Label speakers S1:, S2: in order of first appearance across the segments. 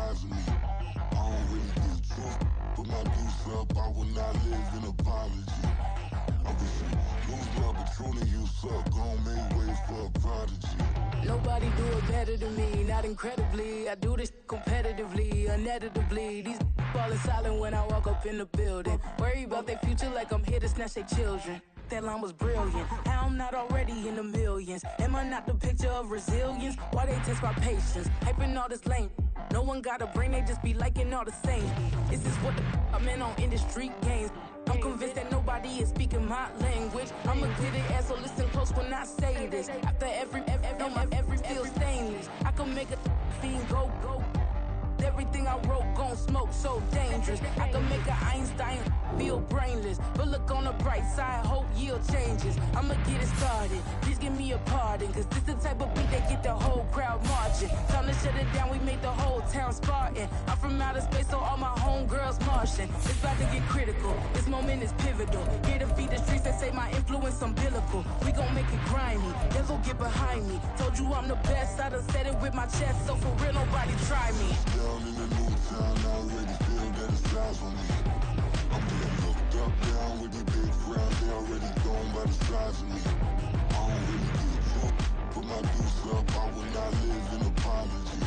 S1: size of me. I don't really get drunk, put my deuce up, I will not live in apology. I wish you lose love, but truly you suck. Gon' make way for a prodigy.
S2: Nobody do it better than me, not incredibly. I do this competitively, uneditably. These falling silent when I walk up in the building. Worry about their future like I'm here to snatch their children. That line was brilliant. How I'm not already in the millions? Am I not the picture of resilience? Why they test my patience? Hyping all this lame. No one got a brain, they just be liking all the same. This is what the I'm in on industry games. I'm convinced that nobody is speaking my language. I'ma get it, ass, so listen close when I say this. After every feel stainless. I can make a fiend go. Everything I wrote gon' smoke, so dangerous. I can make an Einstein feel brainless. But look on the bright side, hope yield changes. I'ma get it started, please give me a pardon. Cause this the type of beat that get the whole crowd marching. Time to shut it down, we made the whole town Spartan. I'm from outer space, so all my homegirls Martian. It's about to get critical, this moment is pivotal. Here to feed the streets that say my influence umbilical. We gon' make it grimy, devil get behind me. Told you I'm the best, I done said it with my chest. So for real, nobody try me.
S1: Down in the new town, I already feel that it's eyes on me. I'm getting looked up, down with the big crowd, they already gone by the size of me. I don't really get drunk, put my deuce up, I will not live in apology.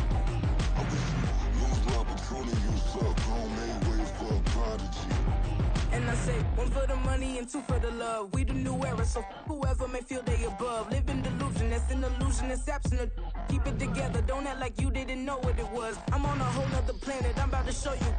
S1: I wish you lose love, but truly you suck, gon' make way for a prodigy.
S2: And I say, one for the money and two for the love. We the new era, so whoever may feel they above. Live in delusion, that's an illusion, it's absent. Keep it together, don't act like you didn't know what it was. I'm on a whole nother planet, I'm about to show you.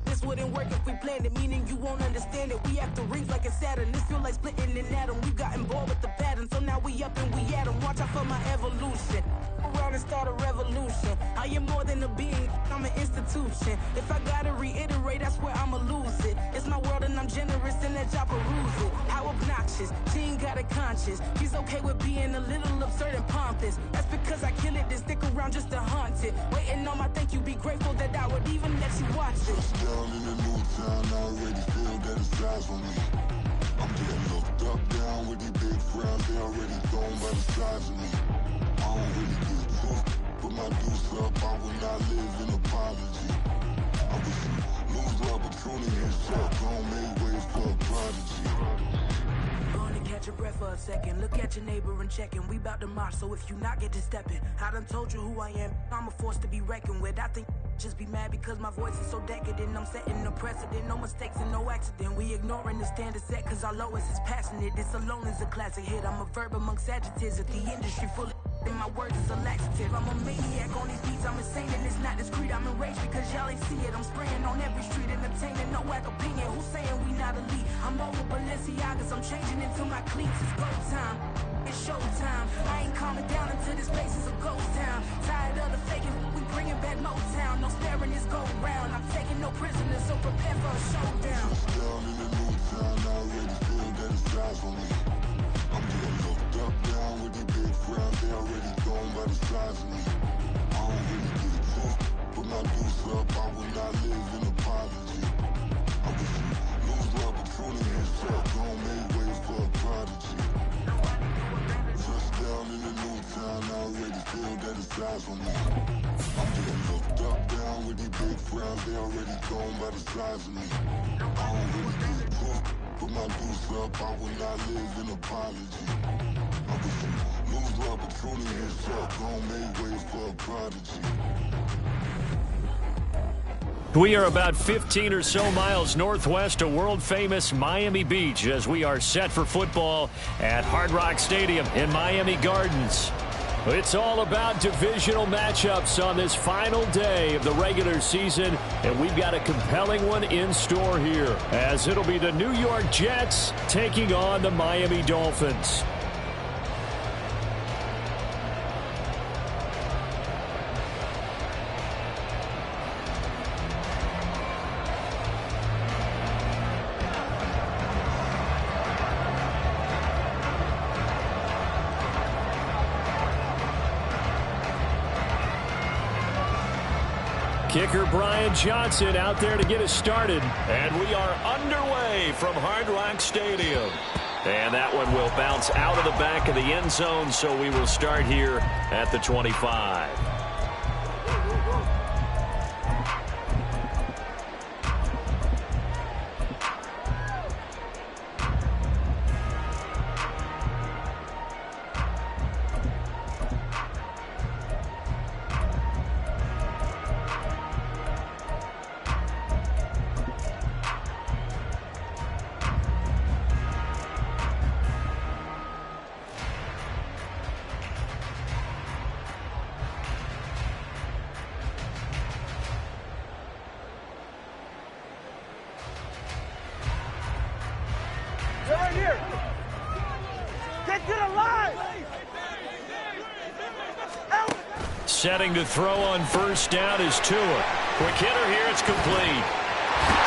S2: This wouldn't work if we planned it, meaning you won't understand it. We have to rings like it's Saturn. This feel like splitting an atom. We gotten bored with the pattern, so now we up and we at 'em. Watch out for my evolution. Around and start a revolution. I am more than a being, I'm an institution. If I gotta reiterate, that's where I'ma lose it. It's my world and I'm generous and that y'all peruse it. How obnoxious, she ain't got a conscience. She's okay with being a little absurd and pompous. That's because I kill it, then stick around just to haunt it. Waiting on my thank you, be grateful that I would even let you watch it.
S1: Down in the new town, I already feel that it's eyes on me. I'm getting looked up, down with the big crowd, they already gone by the size of me. I don't really get drunk, put my deuce up, I will not live in apology. I wish you lose love, but truly you suck, gon' make way for a prodigy.
S2: Gonna catch your breath for a second. Look at your neighbor and checking. We bout to march, so if you not get to stepping. I done told you who I am. I'm a force to be reckoned with. I think just be mad because my voice is so decadent. I'm setting a precedent, no mistakes and no accident. We ignoring the standard set cause our lowest is passionate. This alone is a classic hit. I'm a verb amongst adjectives. If the industry full of and my words is a laxative. I'm a maniac on these beats, I'm insane and it's not discreet. I'm enraged because y'all ain't see it. I'm spraying on every street, entertaining, no whack opinion. Who's saying we not elite? I'm over Balenciagas, I'm changing into my cleats. It's go time, it's show time. I ain't calming down until this place is a ghost town. Tired of the faking, we bringing back Motown. No sparing this go round. I'm taking no prisoners, so prepare for a showdown.
S1: Down in the new town, I already feel that it's eyes on me. I'm getting looked up, down with the big crowd, they already gone by the size of me. I don't really get drunk, put my deuce up, I will not live in apology. I wish you lose love, but truly you suck, gon' make way for a prodigy. Touchdown in the new town, I already feel that it's eyes on me. I'm getting looked up, down with the big crowd, they already gone by the size of me. I don't really get drunk, put my deuce up, I will not live in apology. I wish you lose love, but truly you suck, gon' make way for a prodigy.
S3: We are about 15 or so miles northwest of world-famous Miami Beach as we are set for football at Hard Rock Stadium in Miami Gardens. It's all about divisional matchups on this final day of the regular season, and we've got a compelling one in store here, as it'll be the New York Jets taking on the Miami Dolphins. Kicker Brian Johnson out there to get us started. And we are underway from Hard Rock Stadium. And that one will bounce out of the back of the end zone, so we will start here at the 25. setting to throw on first down is Tua. Quick hitter here, it's complete.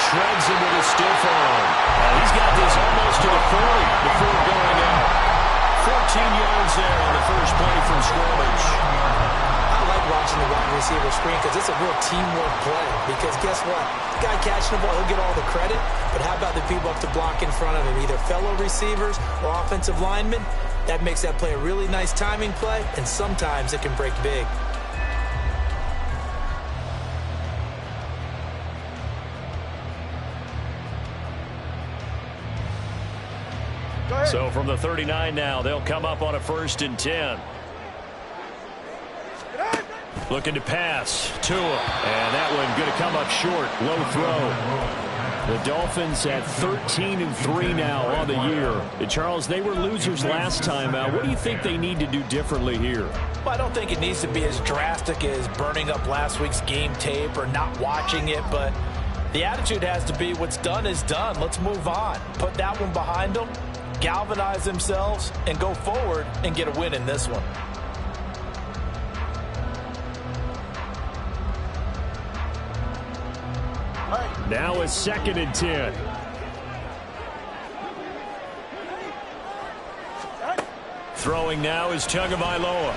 S3: Shreds him with a stiff arm. He's got this almost to the 40 before going out. 14 yards there on the first play from scrimmage.
S4: I like watching the wide receiver screen because it's a real teamwork play. Because guess what? The guy catching the ball, he'll get all the credit. But how about the people up to block in front of him, either fellow receivers or offensive linemen? That makes that play a really nice timing play, and sometimes it can break big.
S3: So from the 39 now, they'll come up on a 1st and 10. Looking to pass. Tua. And that one going to come up short. Low throw. The Dolphins at 13-3 now on the year. Charles, they were losers last time out. What do you think they need to do differently here?
S4: Well, I don't think it needs to be as drastic as burning up last week's game tape or not watching it, but the attitude has to be what's done is done. Let's move on. Put that one behind them, galvanize themselves, and go forward and get a win in this one.
S3: Now a 2nd and 10. Throwing now is Tagovailoa.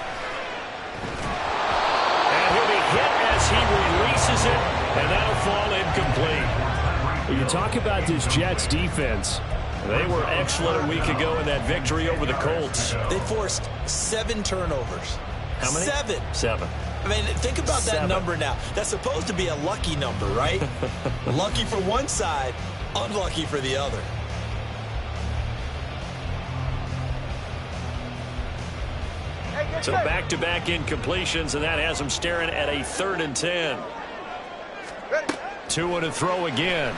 S3: And he'll be hit as he releases it, and that'll fall incomplete. When you talk about this Jets defense, they were excellent a week ago in that victory over the Colts.
S4: They forced 7 turnovers.
S3: How many?
S4: 7.
S3: 7.
S4: I mean, think about that number now. That's supposed to be a lucky number, right? Lucky for one side, unlucky for the other.
S3: So back-to-back incompletions, and that has them staring at a 3rd and 10. Tua to throw again.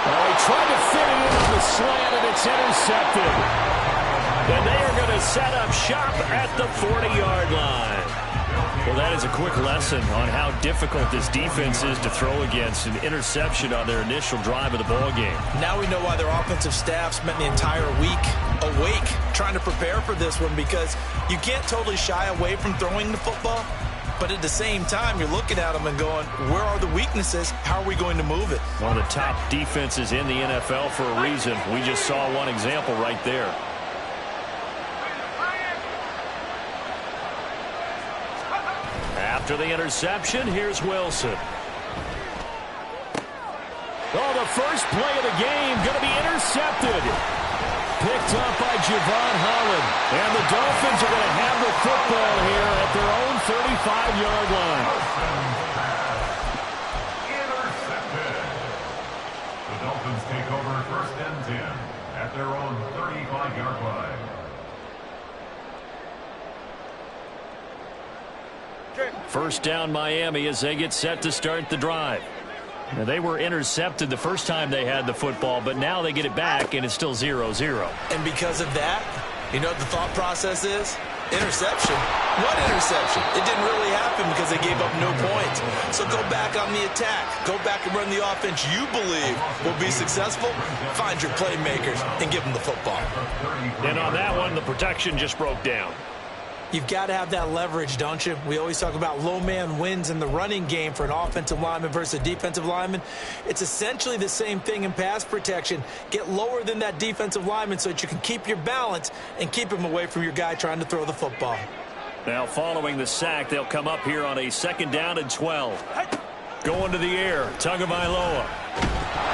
S3: Oh, he tried to fit it in on the slant, and it's intercepted. And they are going to set up shop at the 40-yard line. Well, that is a quick lesson on how difficult this defense is to throw against. An interception on their initial drive of the ball game.
S4: Now we know why their offensive staff spent the entire week awake trying to prepare for this one, because you can't totally shy away from throwing the football. But at the same time, you're looking at them and going, where are the weaknesses? How are we going to move it?
S3: One of the top defenses in the NFL for a reason. We just saw one example right there. After the interception, here's Wilson. Oh, the first play of the game going to be intercepted. Picked up by Javon Holland. And the Dolphins are going to have the football here at their own 35-yard line.
S5: Intercepted. The Dolphins take over 1st and 10 at their own 35-yard line.
S3: First down Miami as they get set to start the drive. Now, they were intercepted the first time they had the football, but now they get it back, and it's still 0-0.
S4: And because of that, you know what the thought process is? Interception. What interception? It didn't really happen because they gave up no points. So go back on the attack. Go back and run the offense you believe will be successful. Find your playmakers and give them the football.
S3: And on that one, the protection just broke down.
S4: You've got to have that leverage, don't you? We always talk about low man wins in the running game for an offensive lineman versus a defensive lineman. It's essentially the same thing in pass protection. Get lower than that defensive lineman so that you can keep your balance and keep him away from your guy trying to throw the football.
S3: Now, following the sack, they'll come up here on a 2nd down and 12. Going to the air, Tagovailoa.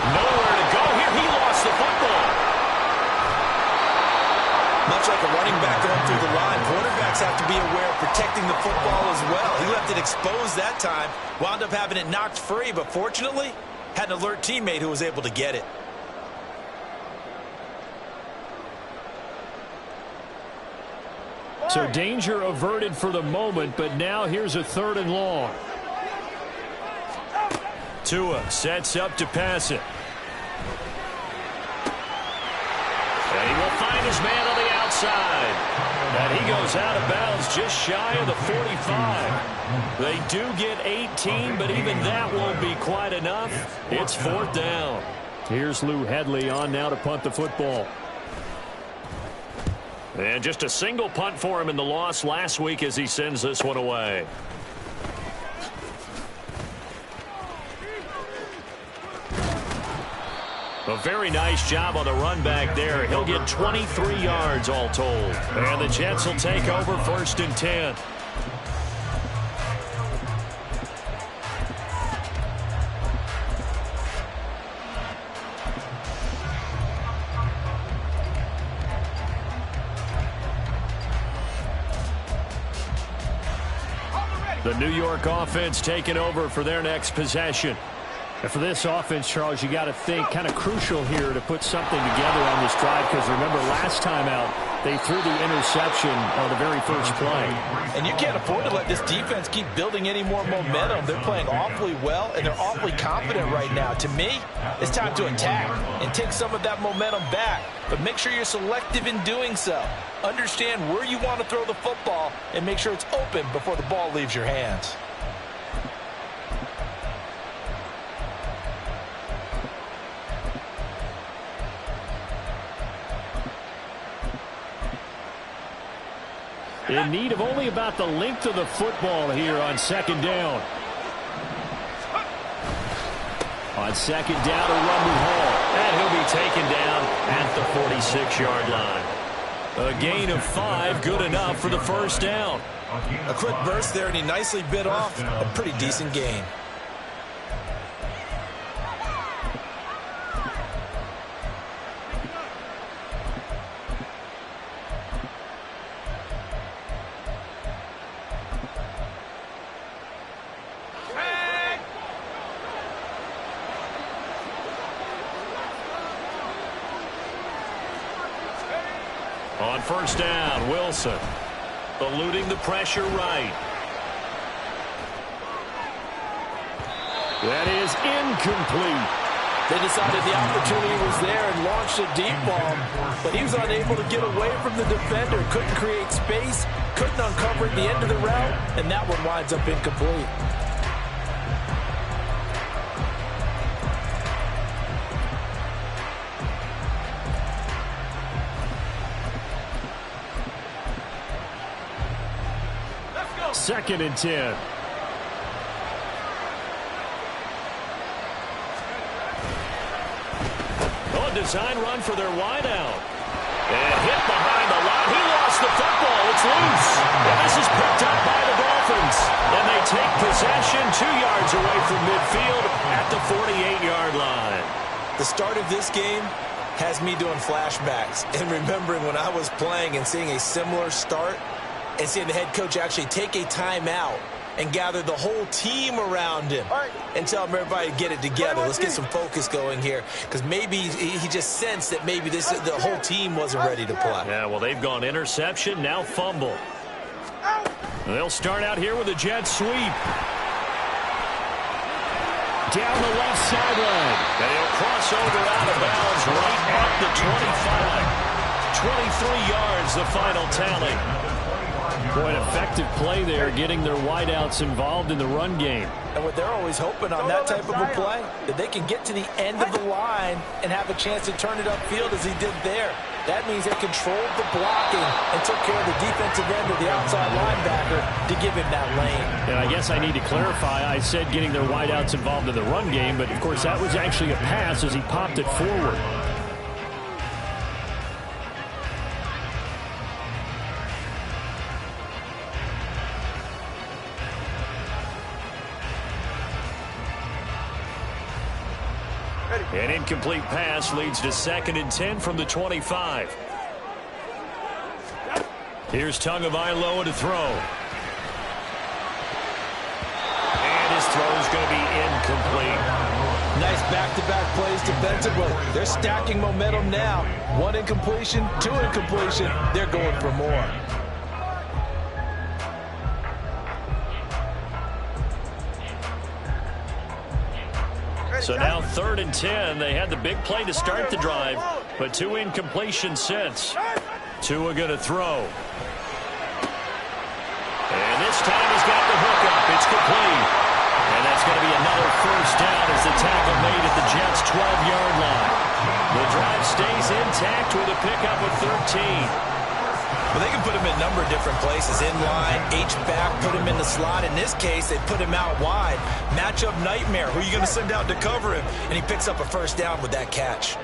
S3: Nowhere to go here. He lost the football.
S4: Much like a running back going through the line, quarterbacks have to be aware of protecting the football as well. He left it exposed that time, wound up having it knocked free, but fortunately, had an alert teammate who was able to get it.
S3: So danger averted for the moment, but now here's a 3rd and long. Tua sets up to pass it. And he will find his man on the outside. And he goes out of bounds just shy of the 45. They do get 18, but even that won't be quite enough. It's 4th down. Here's Lou Hedley on now to punt the football. And just a single punt for him in the loss last week as he sends this one away. A very nice job on the run back there. He'll get 23 yards all told. And the Jets will take over 1st and 10. The New York offense taking over for their next possession.
S6: And for this offense, Charles, you got to think kind of crucial here to put something together on this drive, because remember last time out they threw the interception on the very first play.
S4: And you can't afford to let this defense keep building any more momentum. They're playing awfully well, and they're awfully confident right now. To me, it's time to attack and take some of that momentum back. But make sure you're selective in doing so. Understand where you want to throw the football and make sure it's open before the ball leaves your hands.
S3: In need of only about the length of the football here on 2nd down. On 2nd down, a run with Hall. And he'll be taken down at the 46-yard line. A gain of 5, good enough for the 1st down.
S4: A quick burst there, and he nicely bit off a pretty decent gain.
S3: On 1st down, Wilson eluding the pressure right. That is incomplete.
S4: They decided the opportunity was there and launched a deep ball, but he was unable to get away from the defender. Couldn't create space, couldn't uncover at the end of the route, and that one winds up incomplete.
S3: Second and 10. Oh, design run for their wideout. And hit behind the line. He lost the football. It's loose. And this is picked up by the Dolphins. And they take possession 2 yards away from midfield at the 48-yard line.
S4: The start of this game has me doing flashbacks and remembering when I was playing and seeing a similar start and seeing the head coach actually take a timeout and gather the whole team around him and tell him everybody to get it together. Let's get some focus going here, because maybe he just sensed that maybe the whole team wasn't ready to play.
S3: Yeah, well, they've gone interception, now fumble. They'll start out here with a jet sweep. Down the left sideline. And he'll cross over out of bounds right at the 25. 23 yards, the final tally. Boy, an effective play there, getting their wideouts involved in the run game.
S4: And what they're always hoping on that type of a play, that they can get to the end of the line and have a chance to turn it upfield as he did there. That means they controlled the blocking and took care of the defensive end of the outside linebacker to give him that lane.
S3: And I guess I need to clarify, I said getting their wideouts involved in the run game, but of course that was actually a pass as he popped it forward. An incomplete pass leads to 2nd and 10 from the 25. Here's Tagovailoa to throw. And his throw is going to be incomplete.
S4: Nice back-to-back plays defensively. They're stacking momentum now. 1 incompletion, 2 incompletion. They're going for more.
S3: So now 3rd and 10. They had the big play to start the drive, but 2 incompletions since. Tua going to throw. And this time he's got the hook up. It's complete. And that's going to be another 1st down as the tackle made at the Jets' 12-yard line. The drive stays intact with a pickup of 13.
S4: Well, they can put him in a number of different places. In line, H-back, put him in the slot. In this case, they put him out wide. Matchup nightmare. Who are you going to send out to cover him? And he picks up a first down with that catch.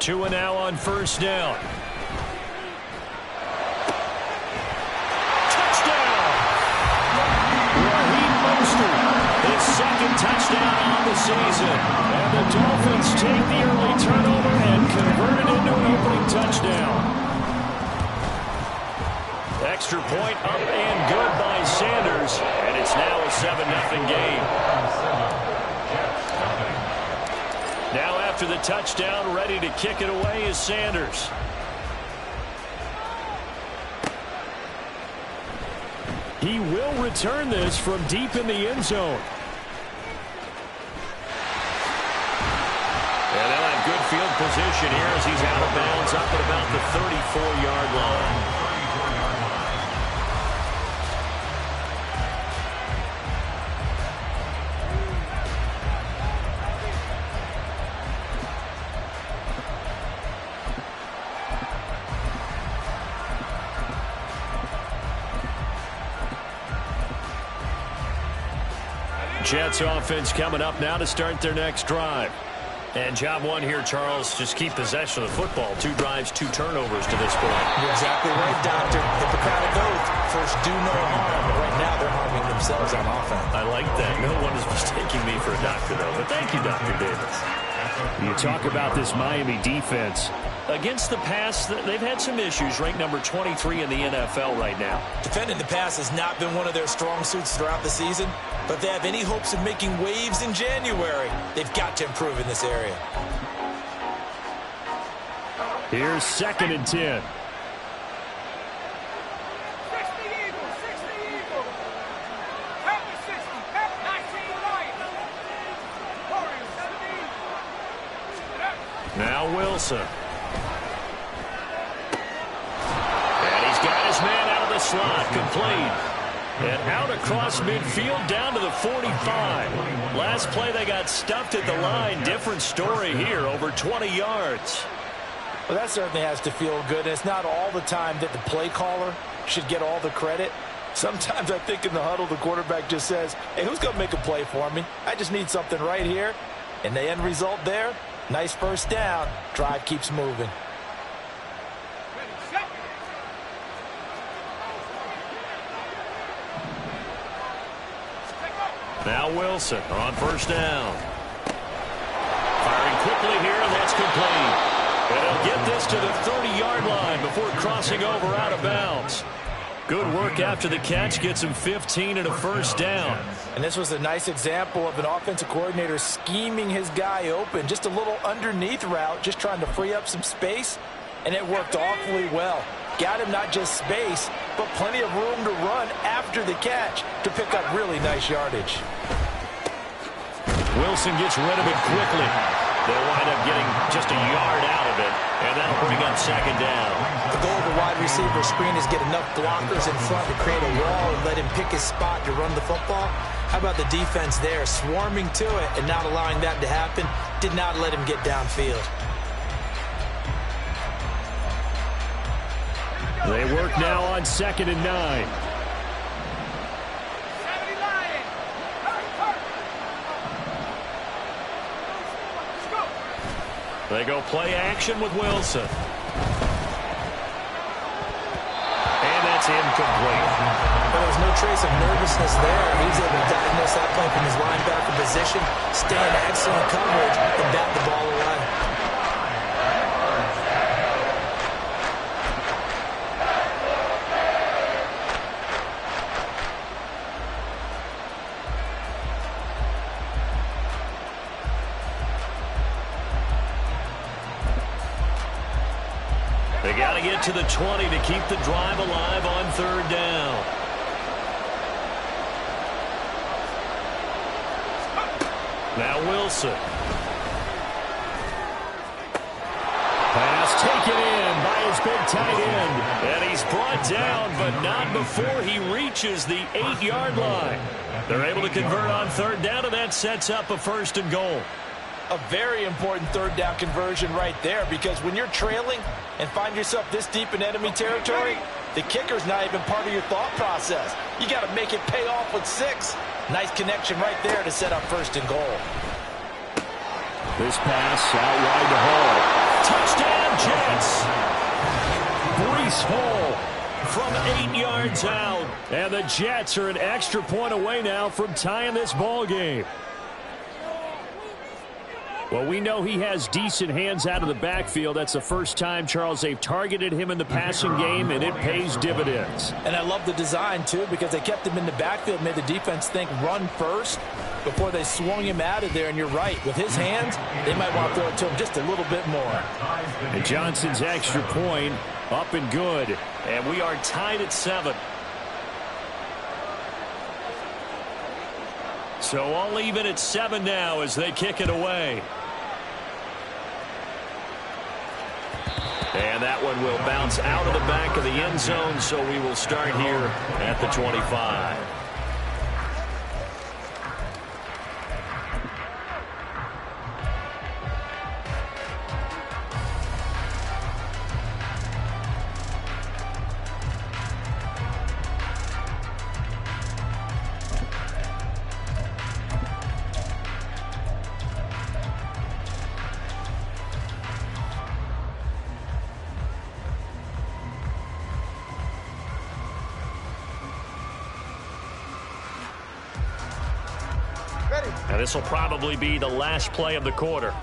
S3: 2 and now on first down. His second touchdown on the season. And the Dolphins take the early turnover and convert it into an opening touchdown. Extra point up and good by Sanders. And it's now a 7-0 game. Now after the touchdown, ready to kick it away is Sanders. He will return this from deep in the end zone. And they'll have good field position here as he's out of bounds up at about the 34-yard line. Jets offense coming up now to start their next drive. And job one here, Charles, just keep possession of the football. 2 drives, 2 turnovers to this point.
S4: You're exactly right, Doctor. Hippocratic oath. First, do no harm. But right now, they're harming themselves on offense.
S3: I like that. No one is mistaking me for a doctor, though. But thank you, Dr. Davis. You talk about this Miami defense. Against the pass, they've had some issues. Ranked number 23 in the NFL right now.
S4: Defending the pass has not been one of their strong suits throughout the season. But if they have any hopes of making waves in January, they've got to improve in this area.
S3: Here's 2nd and 10. Now Wilson. And he's got his man out of the slot, complete. And out across midfield down to the 45. Last play they got stuffed at the line. Different story here, over 20 yards.
S4: Well, that certainly has to feel good. And it's not all the time that the play caller should get all the credit. Sometimes I think in the huddle the quarterback just says, hey, who's going to make a play for me? I just need something right here. And the end result there, nice first down. Drive keeps moving.
S3: Now Wilson on first down. Firing quickly here, and that's complete. And he'll get this to the 30-yard line before crossing over out of bounds. Good work after the catch. Gets him 15 and a first down.
S4: And this was a nice example of an offensive coordinator scheming his guy open. Just a little underneath route, just trying to free up some space. And it worked awfully well. Got him not just space, but plenty of room to run after the catch to pick up really nice yardage.
S3: Wilson gets rid of it quickly. They'll wind up getting just a yard out of it, and that'll bring up 2nd down.
S4: The goal of the wide receiver screen is get enough blockers in front to create a wall and let him pick his spot to run the football. How about the defense there, swarming to it and not allowing that to happen? Did not let him get downfield.
S3: They work now on 2nd and 9. They go play action with Wilson. And that's incomplete.
S4: Well, there's no trace of nervousness there. He was able to diagnose that play from his linebacker position, stay in excellent coverage, and bat the ball away.
S3: They got to get to the 20 to keep the drive alive on 3rd down. Now Wilson. Pass taken in by his big tight end. And he's brought down, but not before he reaches the 8-yard line. They're able to convert on 3rd down, and that sets up a 1st and goal.
S4: a very important third down conversion right there, because when you're trailing and find yourself this deep in enemy territory, the kicker's not even part of your thought process. You got to make it pay off with 6. Nice connection right there to set up 1st and goal.
S6: This pass out wide to Hall. Touchdown, Jets! Breece Hall from 8 yards out. And the Jets are an extra point away now from tying this ball game. Well, we know he has decent hands out of the backfield. That's the first time, Charles, they've targeted him in the passing game, and it pays dividends.
S4: And I love the design, too, because they kept him in the backfield, made the defense think run first before they swung him out of there. And you're right, with his hands, they might want to throw it to him just a little bit more.
S6: And Johnson's extra point up and good.
S3: And we are tied at 7. So all even at 7 now as they kick it away. And that one will bounce out of the back of the end zone, so we will start here at the 25. And this will probably be the last play of the quarter.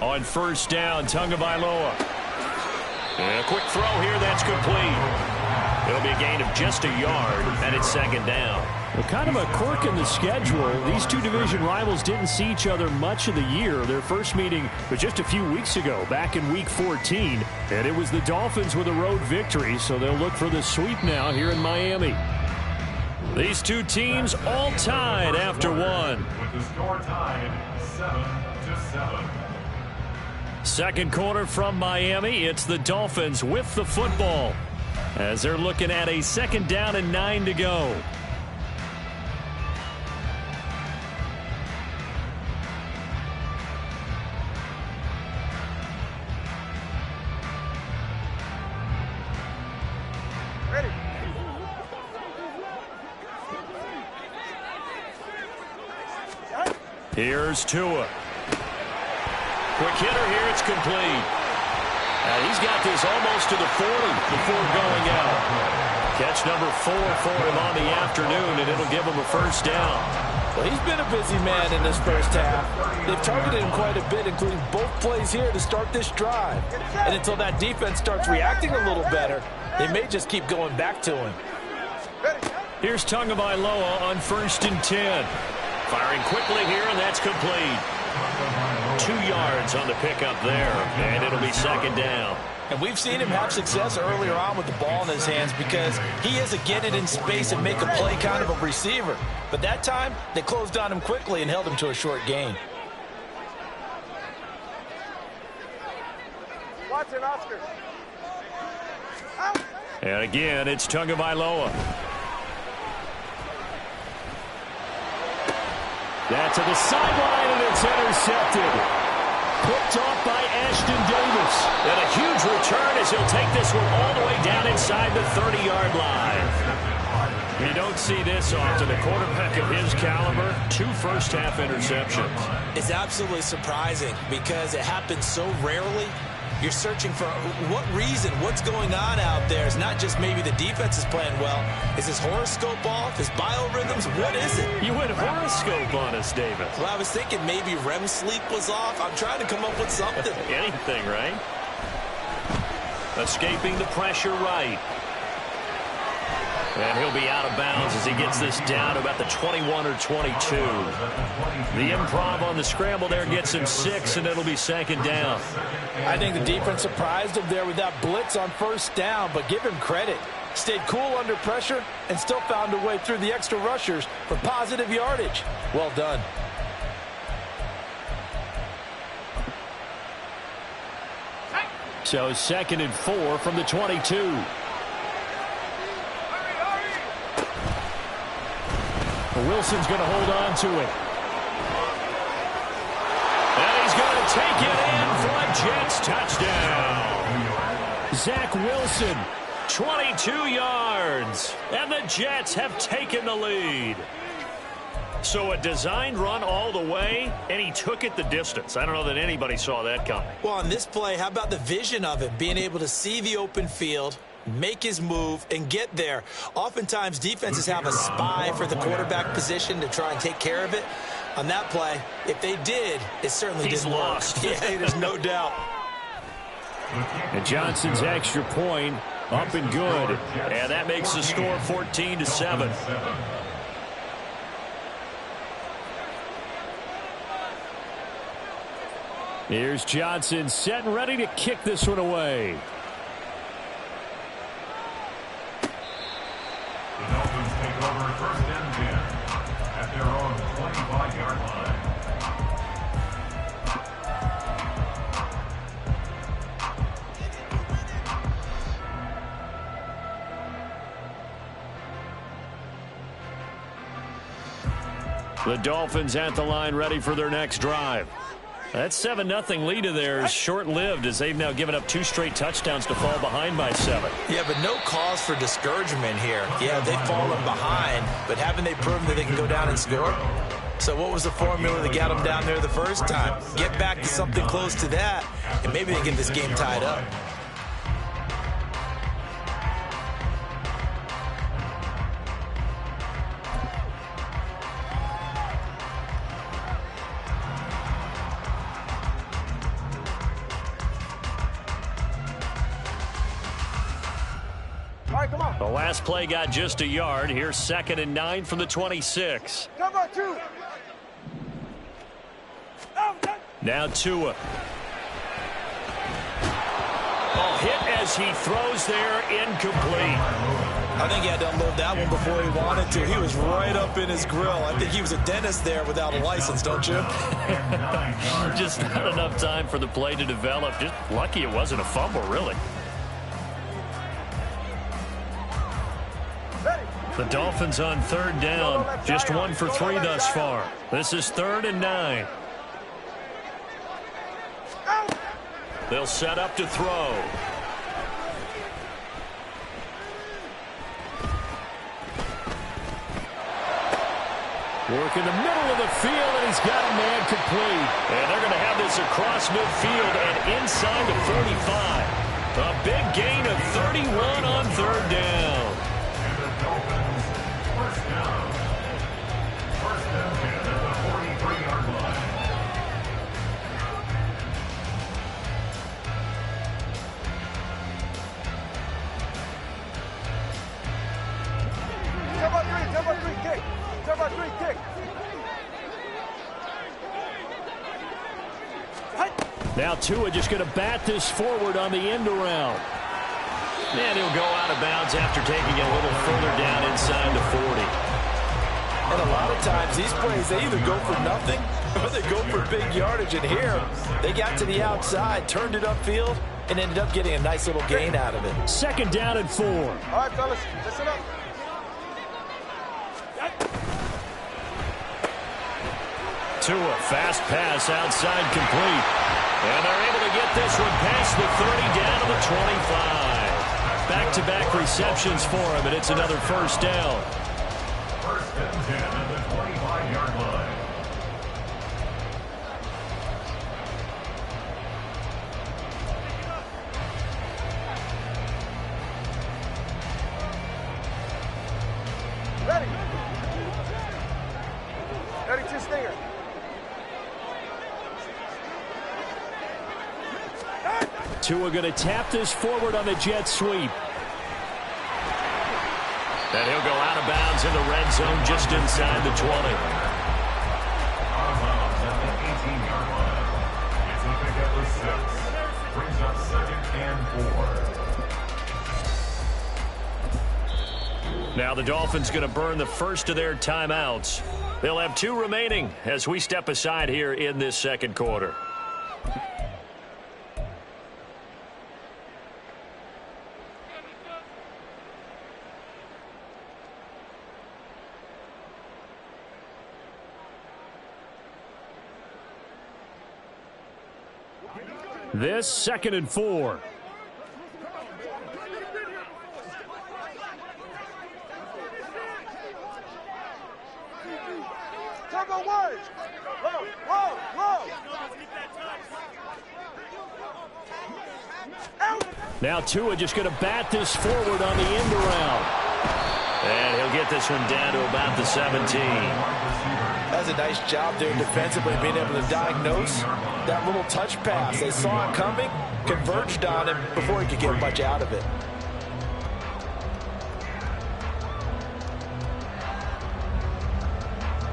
S3: On 1st down, Tagovailoa. And a quick throw here, that's complete. It'll be a gain of just a yard, and it's 2nd down.
S6: Well, kind of a quirk in the schedule. These two division rivals didn't see each other much of the year. Their first meeting was just a few weeks ago, back in Week 14. And it was the Dolphins with a road victory, so they'll look for the sweep now here in Miami.
S3: These two teams all tied after one.
S5: With the score tied 7-7.
S3: Second quarter from Miami. It's the Dolphins with the football as they're looking at a 2nd down and 9 to go. Here's Tua. Quick hitter here. It's complete. He's got this almost to the 40 before going out. Catch number 4 for him on the afternoon, and it'll give him a 1st down.
S4: Well, he's been a busy man in this first half. They've targeted him quite a bit, including both plays here to start this drive. And until that defense starts reacting a little better, they may just keep going back to him.
S3: Here's Tagovailoa on 1st and 10. Firing quickly here, and that's complete. 2 yards on the pickup there, and it'll be 2nd down.
S4: And we've seen him have success earlier on with the ball in his hands because he is a get it in space and make a play kind of a receiver. But that time, they closed on him quickly and held him to a short gain.
S7: Watch it, Oscar.
S3: And again, it's Tagovailoa.
S6: That's to the sideline, and it's intercepted. Picked off by Ashton Davis.
S3: And a huge return as he'll take this one all the way down inside the 30-yard line. You don't see this often. A quarterback of his caliber, 2 first-half interceptions.
S4: It's absolutely surprising because it happens so rarely. You're searching for what reason, what's going on out there. It's not just maybe the defense is playing well. Is his horoscope off? His biorhythms? What is it?
S3: You went horoscope on us, David.
S4: Well, I was thinking maybe REM sleep was off. I'm trying to come up with something.
S3: Anything, right? Escaping the pressure right. And he'll be out of bounds as he gets this down to about the 21 or 22. The improv on the scramble there gets him 6, and it'll be 2nd down.
S4: I think the defense surprised him there with that blitz on 1st down, but give him credit. Stayed cool under pressure and still found a way through the extra rushers for positive yardage. Well done.
S6: So 2nd and 4 from the 22. Wilson's going to hold on to it. taken in for a Jets touchdown. Zach Wilson, 22 yards, and the Jets have taken the lead. So a designed run all the way, and he took it the distance. I don't know that anybody saw that coming.
S4: Well, on this play, how about the vision of him, being able to see the open field, make his move, and get there. Oftentimes, defenses have a spy for the quarterback position to try and take care of it. On that play, if they did, it certainly didn't work.
S6: Lost.
S4: Yeah, there's no doubt.
S6: And Johnson's extra point up and good. And that makes the score 14-7. Here's Johnson set and ready to kick this one away.
S5: The Dolphins take over first and 10 at their own 25-yard line.
S3: The Dolphins at the line ready for their next drive. That 7-0 lead of theirs short-lived as they've now given up 2 straight touchdowns to fall behind by 7.
S4: Yeah, but no cause for discouragement here. Yeah, they've fallen behind, but haven't they proven that they can go down and score? So what was the formula that got them down there the first time? Get back to something close to that, and maybe they get this game tied up.
S3: The last play got just a yard. Here's 2nd and 9 from the 26. Now Tua. Oh, hit as he throws there, incomplete.
S4: I think he had to unload that one before he wanted to. He was right up in his grill. I think he was a dentist there without a license, don't you?
S3: Just not enough time for the play to develop. Just lucky it wasn't a fumble, really. The Dolphins on 3rd down, just 1 for 3 thus far. This is 3rd and 9. They'll set up to throw. Work in the middle of the field, and he's got a man complete. And they're going to have this across midfield and inside the 45. A big gain of 31 on 3rd down.
S5: First down. First and 10 at the 43-yard line.
S3: Now Tua just going to bat this forward on the end around. And he'll go out of bounds after taking it a little further down inside the 40.
S4: And a lot of times, these plays, they either go for nothing or they go for big yardage. And here, they got to the outside, turned it upfield, and ended up getting a nice little gain out of it.
S3: 2nd down and 4.
S7: All right, fellas, listen up.
S3: Tua, fast pass outside complete. And they're able to get this one past the 30 down to the 25. Back-to-back receptions for him, and it's another first down.
S5: First and 10 at the 25-yard line.
S7: Ready. Ready to stinger.
S3: Tua going to tap this forward on the jet sweep. And he'll go out of bounds in the red zone just inside the 20.
S5: Out of bounds at the 18-yard line. It's a pickup of 6. Brings up 2nd and 4.
S3: Now the Dolphins going to burn the first of their timeouts. They'll have 2 remaining as we step aside here in this 2nd quarter. This 2nd and 4.
S7: Turbo one. Low.
S3: Now Tua just going to bat this forward on the end around. And he'll get this one down to about the 17.
S4: That's a nice job there defensively, being able to diagnose that little touch pass. They saw it coming, converged on him before he could get much out of it.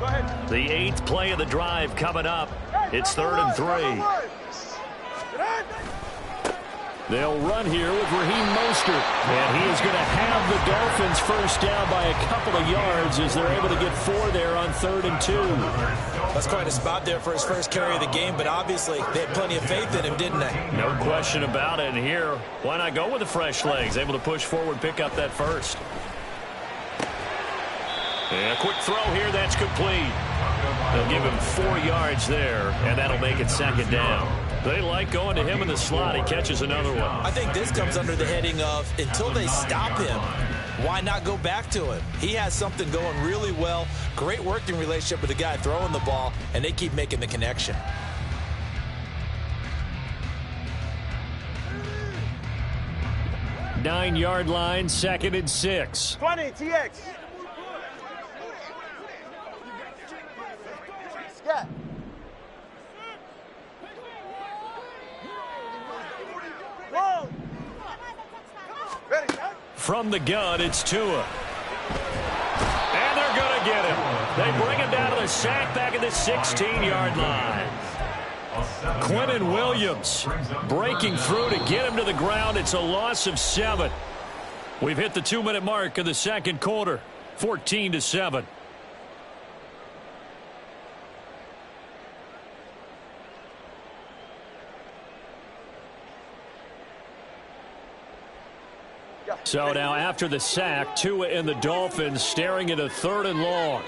S7: Go ahead.
S3: The 8th play of the drive coming up. It's 3rd and 3. They'll run here with Raheem Mostert. And he is going to have the Dolphins first down by a couple of yards as they're able to get 4 there on 3rd and 2.
S4: That's quite a spot there for his first carry of the game, but obviously they had plenty of faith in him, didn't they?
S3: No question about it. And here, why not go with the fresh legs? Able to push forward, pick up that first. And a quick throw here, that's complete. They'll give him 4 yards there, and that'll make it 2nd down. They like going to him in the slot. He catches another one.
S4: I think this comes under the heading of until they stop him, why not go back to him? He has something going really well. Great working relationship with the guy throwing the ball, and they keep making the connection.
S3: Nine-yard line, 2nd and 6.
S7: 20, TX. Scat. Whoa. Ready, shot.
S3: From the gun, it's Tua. And they're going to get him. They bring him down to the sack back at the 16-yard line. Quentin Williams breaking through to get him to the ground. It's a loss of 7. We've hit the 2-minute mark of the 2nd quarter. 14-7. So now after the sack, Tua and the Dolphins staring at a 3rd and long.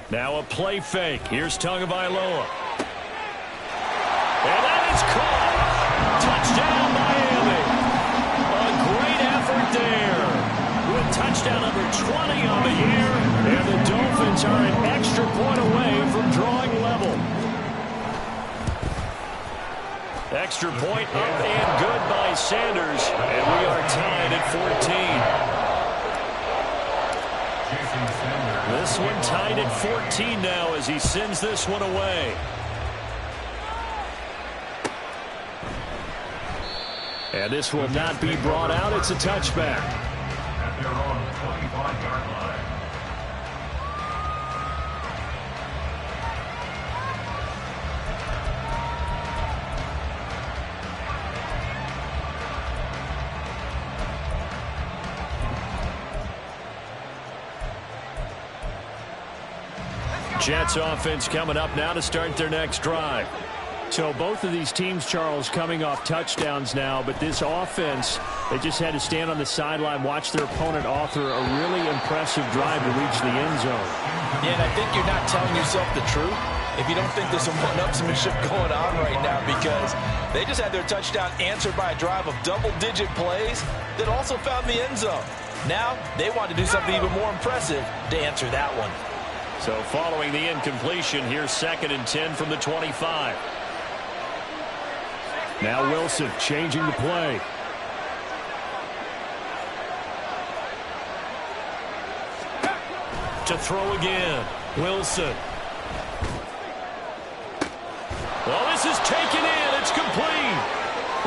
S3: Now a play fake. Here's Tagovailoa. And that is caught. Touchdown, Miami. A great effort there. With touchdown number 20 on the year. And the Dolphins are an extra point away from drawing level. Extra point up and good by Sanders. And we are tied at 14. This one tied at 14 now as he sends this one away. And this will not be brought out. It's a touchback.
S5: At their own 25-yard line.
S3: Jets offense coming up now to start their next drive. So both of these teams, Charles, coming off touchdowns now, but this offense, they just had to stand on the sideline, watch their opponent author a really impressive drive to reach the end zone.
S4: Yeah, and I think you're not telling yourself the truth if you don't think there's some one-upsmanship going on right now, because they just had their touchdown answered by a drive of double-digit plays that also found the end zone. Now they want to do something even more impressive to answer that one.
S3: So following the incompletion, here's 2nd and 10 from the 25. Now Wilson changing the play. To throw again. Wilson. Well, this is taken in. It's complete.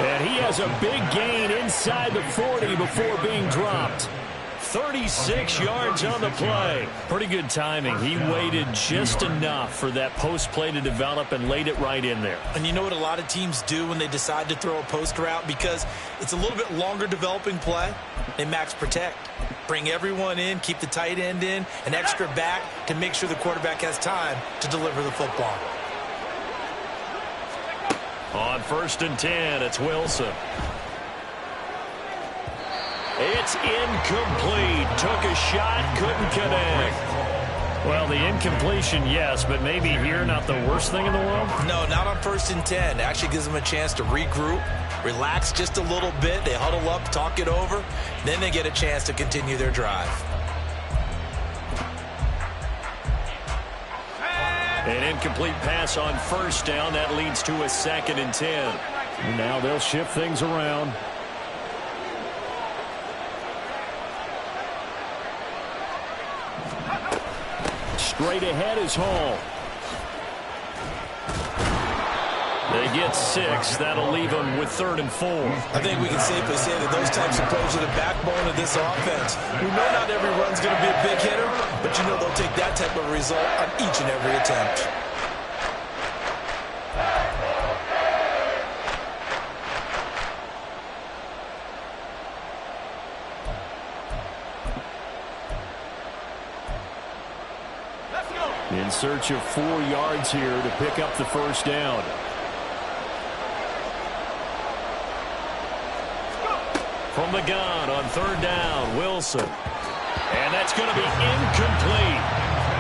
S3: And he has a big gain inside the 40 before being dropped. 36 yards on the play. Pretty good timing. He waited just enough for that post play to develop and laid it right in there.
S4: And you know what a lot of teams do when they decide to throw a post route? Because it's a little bit longer developing play. They max protect. Bring everyone in, keep the tight end in, an extra back to make sure the quarterback has time to deliver the football.
S3: On 1st and 10, it's Wilson. It's incomplete. Took a shot, couldn't connect. Well, the incompletion, yes, but maybe here not the worst thing in the world?
S4: No, not on 1st and 10. It actually gives them a chance to regroup, relax just a little bit. They huddle up, talk it over. Then they get a chance to continue their drive.
S3: An incomplete pass on 1st down. That leads to a 2nd and 10. Now they'll shift things around. Straight ahead is Hall. They get 6. That'll leave them with 3rd and 4.
S4: I think we can safely say that those types of plays are the backbone of this offense. We know not every run's going to be a big hitter, but you know they'll take that type of result on each and every attempt.
S3: In search of 4 yards here to pick up the 1st down. From the gun on 3rd down, Wilson. And that's going to be incomplete.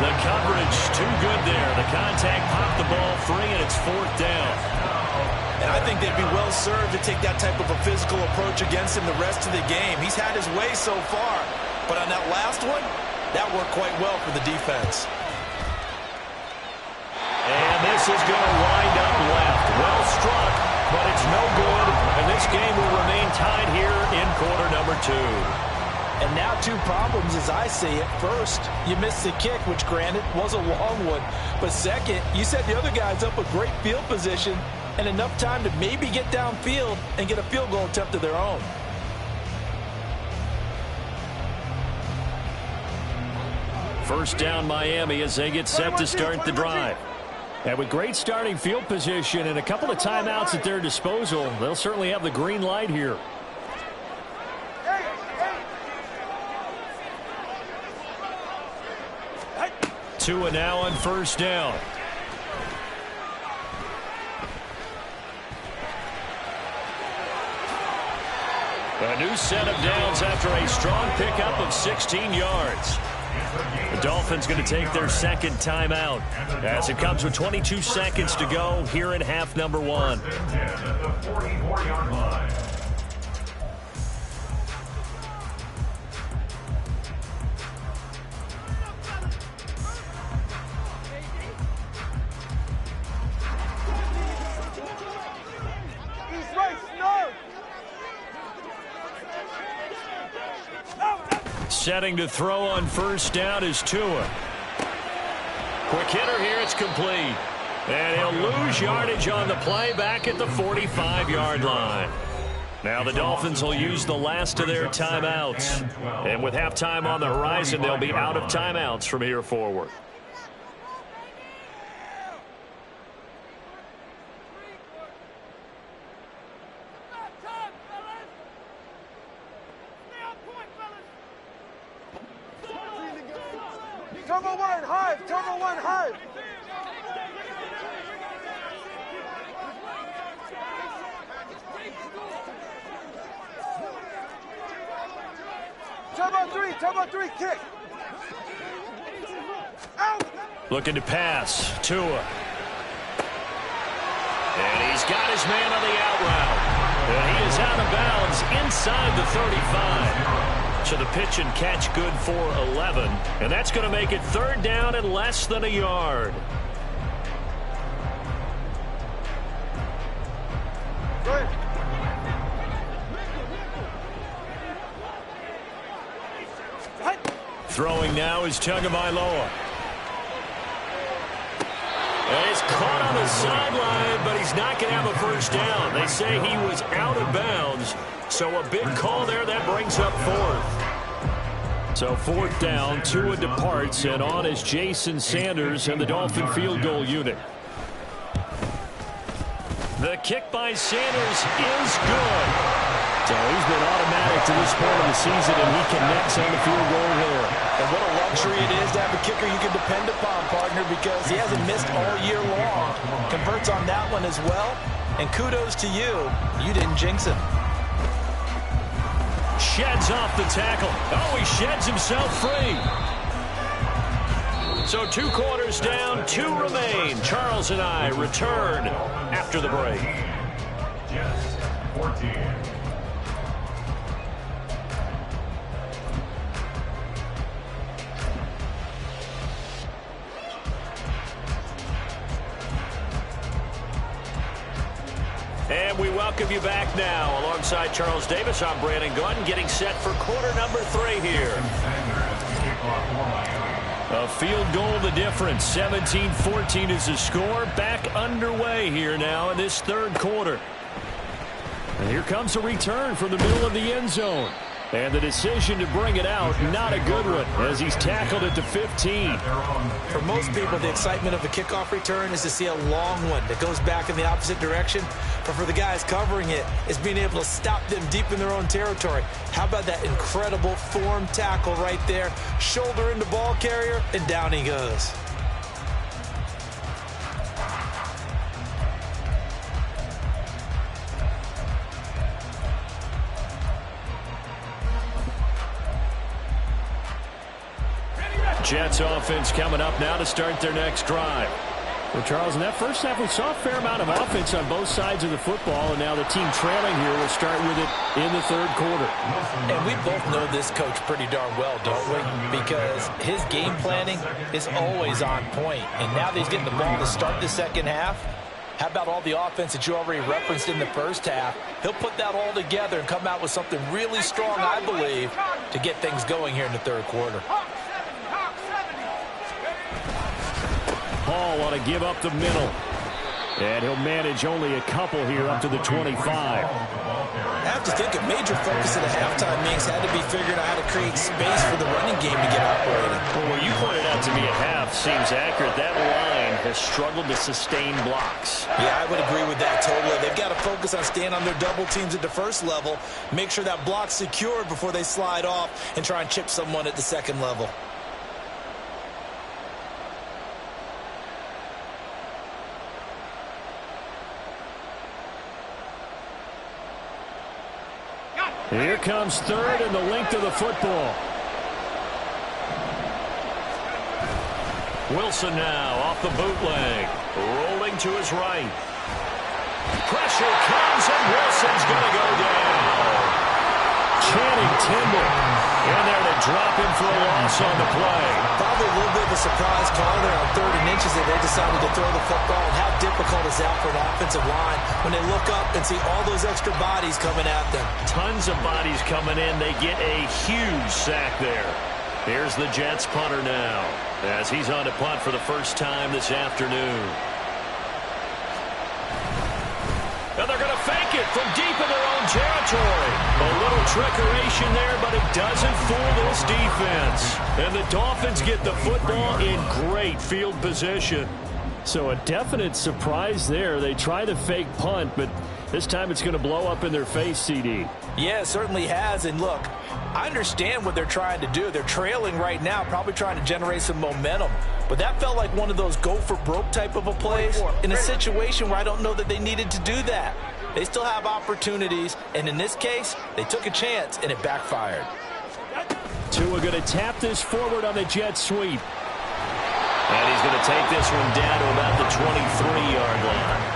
S3: The coverage too good there. The contact popped the ball free, and it's 4th down.
S4: And I think they'd be well served to take that type of a physical approach against him the rest of the game. He's had his way so far. But on that last one, that worked quite well for the defense.
S3: And this is going to wind up left. Well struck, but it's no good. And this game will remain tied here in quarter number 2.
S4: And now 2 problems as I see it. First, you missed the kick, which granted was a long one. But second, you set the other guys up with great field position and enough time to maybe get downfield and get a field goal attempt of their own.
S3: First down Miami as they get set to start the drive. And with great starting field position and a couple of timeouts at their disposal, they'll certainly have the green light here. Tua now on 1st down. A new set of downs after a strong pickup of 16 yards. The Dolphins going to take their 2nd timeout as it comes with 22 seconds to go here in half number 1. Setting to throw on 1st down is Tua. Quick hitter here, it's complete. And he'll lose yardage on the play back at the 45-yard line. Now the Dolphins will use the last of their timeouts. And with halftime on the horizon, they'll be out of timeouts from here forward.
S7: Turbo 1, Hive! Turbo 1, Hive! Turbo 3, kick! Out!
S3: Looking to pass, Tua. And he's got his man on the out route. And he is out of bounds inside the 35. So the pitch and catch good for 11. And that's going to make it 3rd down and less than a yard.
S7: Good.
S3: Throwing now is Tagovailoa. And he's caught on the sideline, but he's not going to have a 1st down. They say he was out of bounds. So a big call there that brings up 4th. So 4th down, Tua departs, and on is Jason Sanders and the Dolphin field goal unit. The kick by Sanders is good. So he's been automatic to this point of the season, and he connects on the field goal there.
S4: And what a luxury it is to have a kicker you can depend upon, partner, because he hasn't missed all year long. Converts on that one as well. And kudos to you. You didn't jinx him.
S3: Sheds off the tackle. Oh, he sheds himself free.
S6: So 2 quarters down, 2 remain. Charles and I return after the break.
S5: Jets 14.
S6: And we welcome you back now. Alongside Charles Davis, I'm Brandon Gunn, getting set for quarter number 3 here. A field goal the difference. 17-14 is the score. Back underway here now in this third quarter. And here comes a return from the middle of the end zone. And the decision to bring it out, not a good one, as he's tackled it to 15.
S4: For most people, the excitement of a kickoff return is to see a long one that goes back in the opposite direction. But for the guys covering it, it's being able to stop them deep in their own territory. How about that incredible form tackle right there? Shoulder into ball carrier, and down he goes.
S6: Jets offense coming up now to start their next drive.
S3: Well, Charles, in that first half, we saw a fair amount of offense on both sides of the football, and now the team trailing here will start with it in the third quarter.
S4: And we both know this coach pretty darn well, don't we? Because his game planning is always on point. And now that he's getting the ball to start the second half, how about all the offense that you already referenced in the first half? He'll put that all together and come out with something really strong, I believe, to get things going here in the third quarter.
S3: Hall want to give up the middle. And he'll manage only a couple here up to the 25.
S4: I have to think a major focus of the halftime meetings had to be figuring out how to create space for the running game to get operating.
S6: Well, what you pointed out to me at half seems accurate. That line has struggled to sustain blocks.
S4: Yeah, I would agree with that totally. They've got to focus on staying on their double teams at the first level, make sure that block's secured before they slide off and try and chip someone at the second level.
S3: Here comes third and the length of the football.
S6: Wilson now off the bootleg. Rolling to his right. Pressure comes and Wilson's going to go down.
S3: Channing Tindall
S6: in there to drop him for a loss on the play.
S4: Probably a little bit of a surprise call there on 3rd and inches that they decided to throw the football. And how difficult is that for an offensive line when they look up and see all those extra bodies coming at them?
S6: Tons of bodies coming in. They get a huge sack there. Here's the Jets punter now as he's on to punt for the first time this afternoon. And they're going to fake it from deep in their own territory. A little trickeration there, but it doesn't fool this defense. And the Dolphins get the football in great field position.
S3: So a definite surprise there. They try the fake punt, but this time it's going to blow up in their face, CD.
S4: Yeah, it certainly has. And look, I understand what they're trying to do. They're trailing right now, probably trying to generate some momentum. But that felt like one of those go-for-broke type of a plays in a situation where I don't know that they needed to do that. They still have opportunities, and in this case, they took a chance, and it backfired.
S3: Tua going to tap this forward on the jet sweep.
S6: And he's going to take this one down to about the 23-yard line.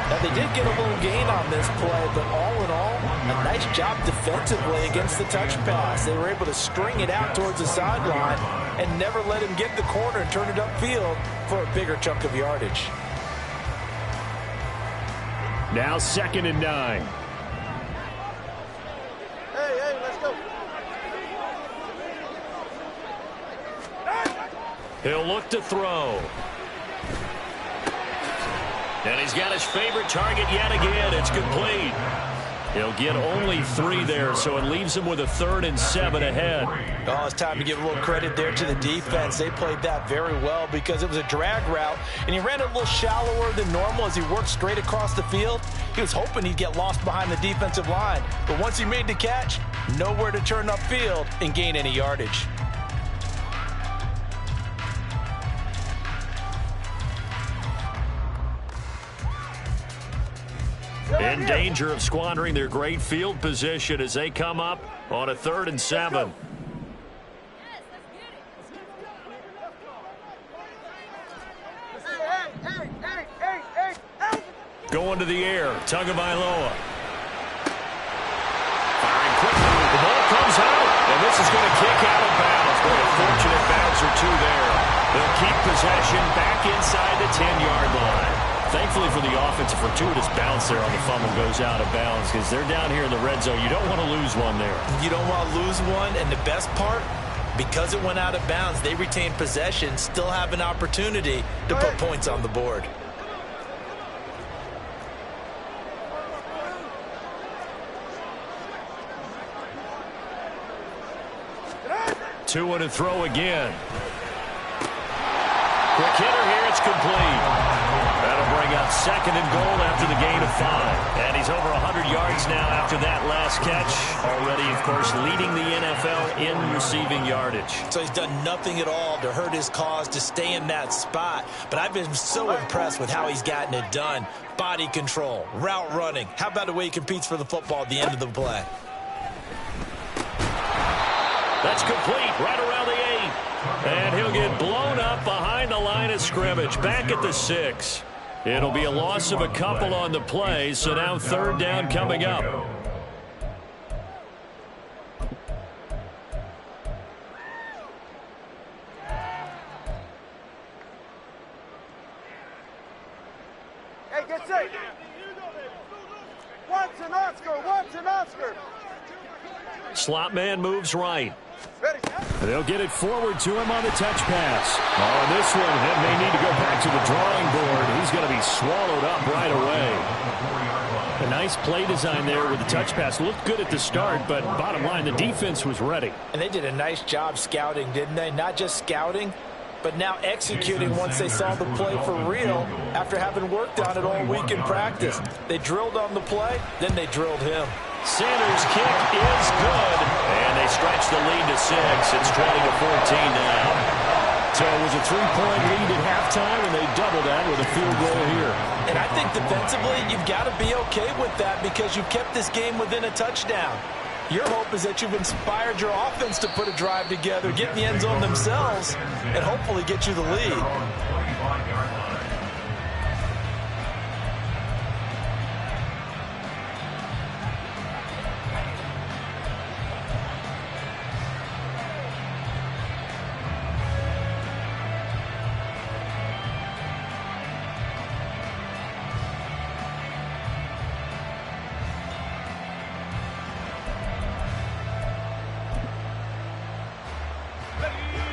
S4: Now, they did get a little gain on this play, but all in all, a nice job defensively against the touch pass. They were able to string it out towards the sideline and never let him get the corner and turn it upfield for a bigger chunk of yardage.
S3: Now 2nd and 9.
S7: Hey, let's go.
S6: He'll look to throw. And he's got his favorite target yet again. It's complete. He'll get only 3 there, so it leaves him with a 3rd and 7 ahead.
S4: Oh, it's time to give a little credit there to the defense. They played that very well because it was a drag route, and he ran a little shallower than normal as he worked straight across the field. He was hoping he'd get lost behind the defensive line, but once he made the catch, nowhere to turn upfield and gain any yardage.
S6: In danger of squandering their great field position as they come up on a 3rd and 7.
S3: Going to the air. Tagovailoa. Firing quickly. The ball comes out. And this is going to kick out of bounds. Boy, a fortunate bounce or two there. They'll keep possession back inside the 10-yard line. Thankfully for the offense, a fortuitous bounce there on the fumble goes out of bounds because they're down here in the red zone. You don't want to lose one there.
S4: You don't want to lose one, and the best part, because it went out of bounds, they retained possession, still have an opportunity to put points on the board.
S3: Two and a throw again. Quick hitter here, it's complete. That'll bring up second and goal after the gain of 5. And he's over 100 yards now after that last catch. Already, of course, leading the NFL in receiving yardage.
S4: So he's done nothing at all to hurt his cause, to stay in that spot. But I've been so impressed with how he's gotten it done. Body control, route running. How about the way he competes for the football at the end of the play?
S3: That's complete right around the 8. And he'll get blown up behind the line of scrimmage. Back at the 6. It'll be a loss of a couple on the play, so now third down coming up.
S7: Hey, get safe. Once an Oscar, once an Oscar.
S3: Slot man moves right.
S7: Ready.
S3: They'll get it forward to him on the touch pass. On this one, he may need to go back to the drawing board. He's going to be swallowed up right away. A nice play design there with the touch pass. Looked good at the start, but bottom line, the defense was ready.
S4: And they did a nice job scouting, didn't they? Not just scouting, but now executing once they saw the play for real after having worked on it all week in practice. They drilled on the play, then they drilled him.
S3: Sanders' kick is good, and they stretch the lead to 6. It's 20-14 now. So it was a 3-point lead at halftime, and they doubled that with a field goal here.
S4: And I think defensively, you've got to be okay with that because you kept this game within a touchdown. Your hope is that you've inspired your offense to put a drive together, get in the end zone themselves, and hopefully get you the lead.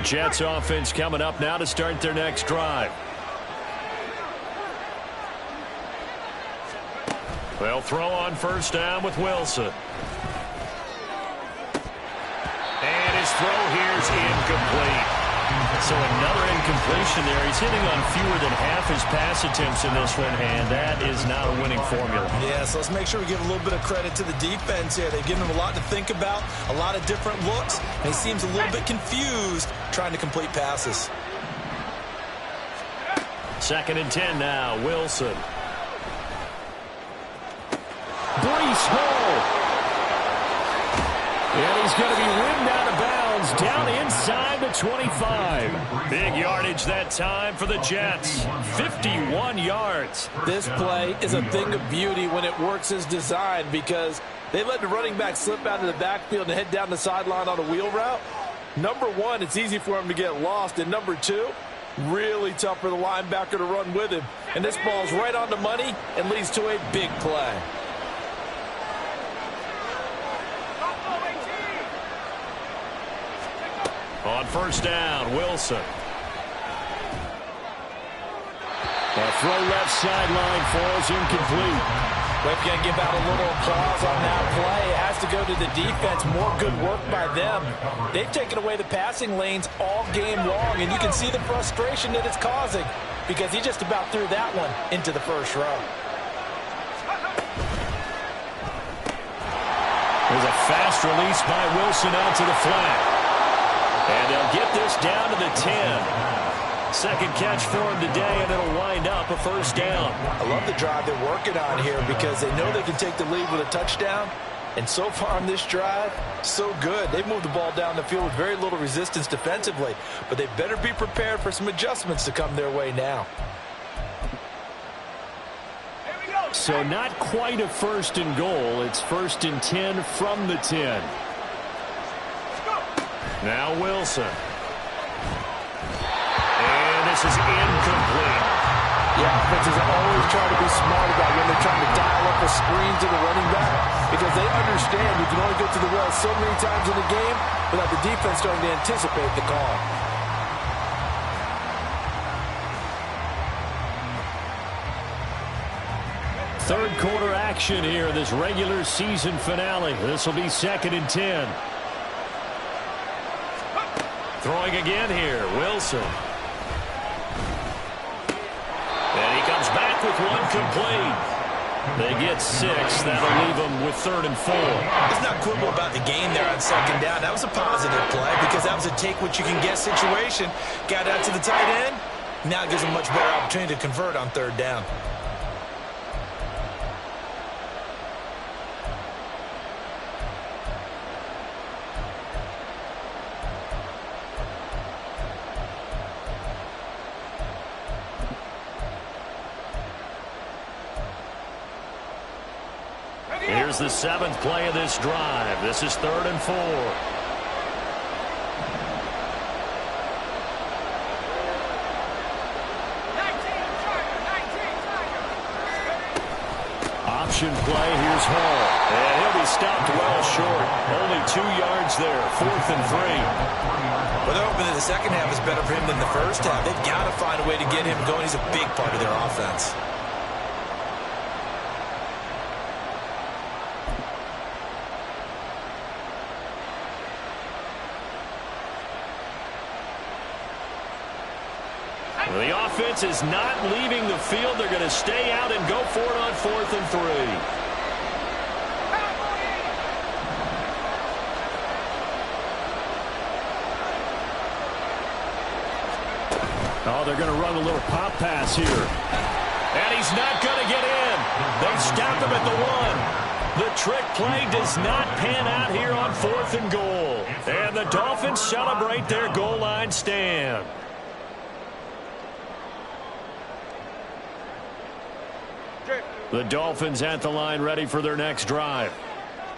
S3: Jets offense coming up now to start their next drive. They'll throw on first down with Wilson. And his throw here's incomplete. So another incompletion there. He's hitting on fewer than half his pass attempts in this one, and that is not a winning formula.
S4: Yeah, so let's make sure we give a little bit of credit to the defense here. They've given him a lot to think about, a lot of different looks, and he seems a little bit confused trying to complete passes.
S3: 2nd and 10 now, Wilson. Brees Hall. And he's going to be rimmed out of bounds down inside the 25. Big yardage that time for the Jets. 51 yards.
S4: This play is a thing of beauty when it works as designed because they let the running back slip out of the backfield and head down the sideline on a wheel route. Number one, it's easy for him to get lost. And number two, really tough for the linebacker to run with him. And this ball's right on the money and leads to a big play.
S3: On first down, Wilson. A throw left sideline falls incomplete.
S4: We've got to give out a little applause on that play. It has to go to the defense. More good work by them. They've taken away the passing lanes all game long, and you can see the frustration that it's causing because he just about threw that one into the first row.
S3: There's a fast release by Wilson out to the flat. And they'll get this down to the 10. Second catch for him today, and it'll wind up a first down.
S4: I love the drive they're working on here because they know they can take the lead with a touchdown. And so far on this drive, so good. They've moved the ball down the field with very little resistance defensively. But they better be prepared for some adjustments to come their way now.
S7: Here we go.
S3: So not quite a 1st and goal. It's 1st and 10 from the 10. Now Wilson. And this is incomplete.
S4: Yeah, offenses are always trying to be smart about when they're trying to dial up a screen to the running back, because they understand you can only go to the well so many times in the game without the defense starting to anticipate the call.
S3: Third quarter action here, this regular season finale. This will be 2nd and 10. Throwing again here, Wilson. And he comes back with one complete. They get 6. That'll leave them with 3rd and 4.
S4: Let's not quibble about the gain there on 2nd down. That was a positive play because that was a take-what-you-can-get situation. Got out to the tight end. Now it gives them a much better opportunity to convert on 3rd down.
S3: Here's the 7th play of this drive. This is 3rd and 4. Option play. Here's Hall. And he'll be stopped well short. Only 2 yards there. 4th and 3.
S4: Well, they're hoping that the second half is better for him than the first half. They've got to find a way to get him going. He's a big part of their offense.
S3: Well, the offense is not leaving the field. They're going to stay out and go for it on 4th and 3. Oh, they're going to run a little pop pass here. And he's not going to get in. They stop him at the 1. The trick play does not pan out here on 4th and goal. And the Dolphins celebrate their goal line stand. The Dolphins at the line ready for their next drive.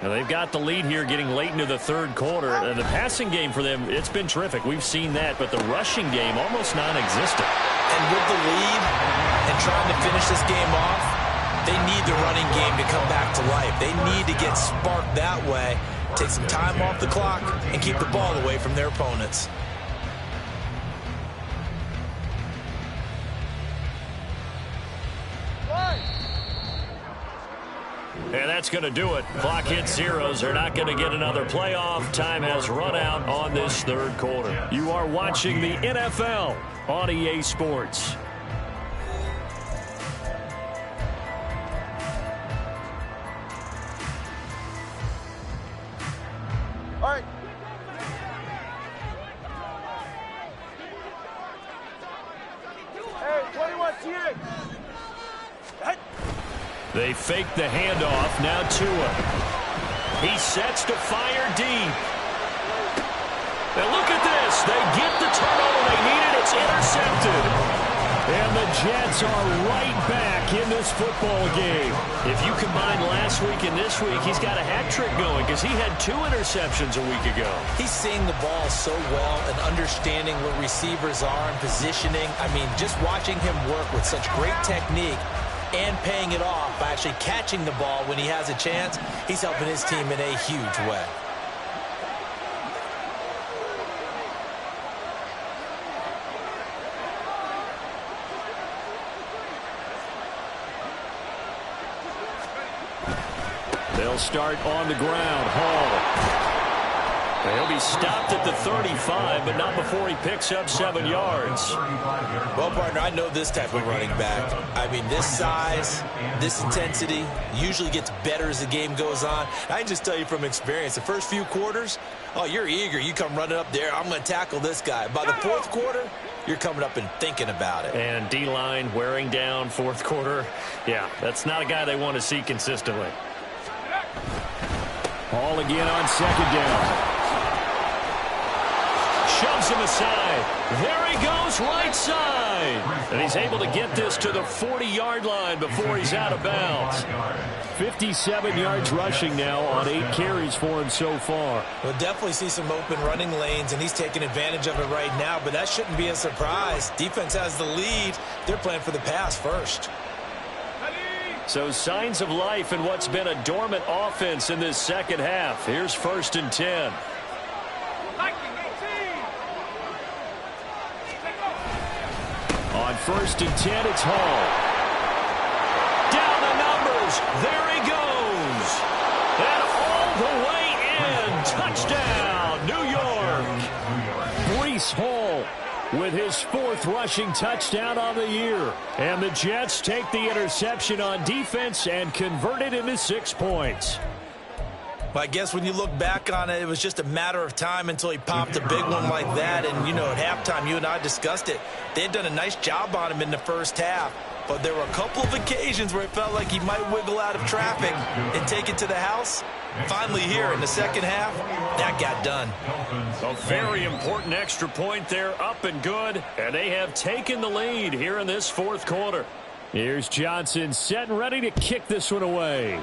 S3: Now they've got the lead here getting late into the 3rd quarter. And the passing game for them, it's been terrific. We've seen that. But the rushing game almost non-existent.
S4: And with the lead and trying to finish this game off, they need the running game to come back to life. They need to get sparked that way, take some time off the clock, and keep the ball away from their opponents.
S3: And that's going to do it. Clock hits zeros. They're not going to get another playoff. Time has run out on this 3rd quarter. You are watching the NFL on EA Sports.
S7: All right. Hey, 21 TA.
S3: They fake the handoff. Now Tua. He sets to fire deep. And look at this. They get the turnover they needed. It's intercepted. And the Jets are right back in this football game. If you combine last week and this week, he's got a hat trick going because he had 2 interceptions a week ago.
S4: He's seeing the ball so well and understanding what receivers are and positioning. I mean, just watching him work with such great technique and paying it off by actually catching the ball when he has a chance, he's helping his team in a huge way.
S3: They'll start on the ground. Hall. He'll be stopped at the 35, but not before he picks up 7 yards.
S4: Well, partner, I know this type of running back. I mean, this size, this intensity usually gets better as the game goes on. I can just tell you from experience, the first few quarters, oh, you're eager. You come running up there, I'm going to tackle this guy. By the 4th quarter, you're coming up and thinking about it.
S3: And D-line wearing down 4th quarter. Yeah, that's not a guy they want to see consistently. Hall again on 2nd down. Shot
S6: Moves him aside. There he goes, right side. And he's able to get this to the 40-yard line before he's out of bounds. 57 yards rushing now on 8 carries for him so far.
S4: We'll definitely see some open running lanes, and he's taking advantage of it right now, but that shouldn't be a surprise. Defense has the lead. They're playing for the pass first.
S6: So signs of life in what's been a dormant offense in this second half. Here's 1st and 10. On 1st and 10, it's Hall. Down the numbers. There he goes. And all the way in. Touchdown, New York. Breece Hall with his 4th rushing touchdown on the year. And the Jets take the interception on defense and convert it into 6 points.
S4: Well, I guess when you look back on it, it was just a matter of time until he popped a big one like that. And, you know, at halftime, you and I discussed it. They had done a nice job on him in the first half. But there were a couple of occasions where it felt like he might wiggle out of traffic and take it to the house. Finally here in the second half, that got done.
S6: A very important extra point there, up and good. And they have taken the lead here in this 4th quarter. Here's Johnson set and ready to kick this one away.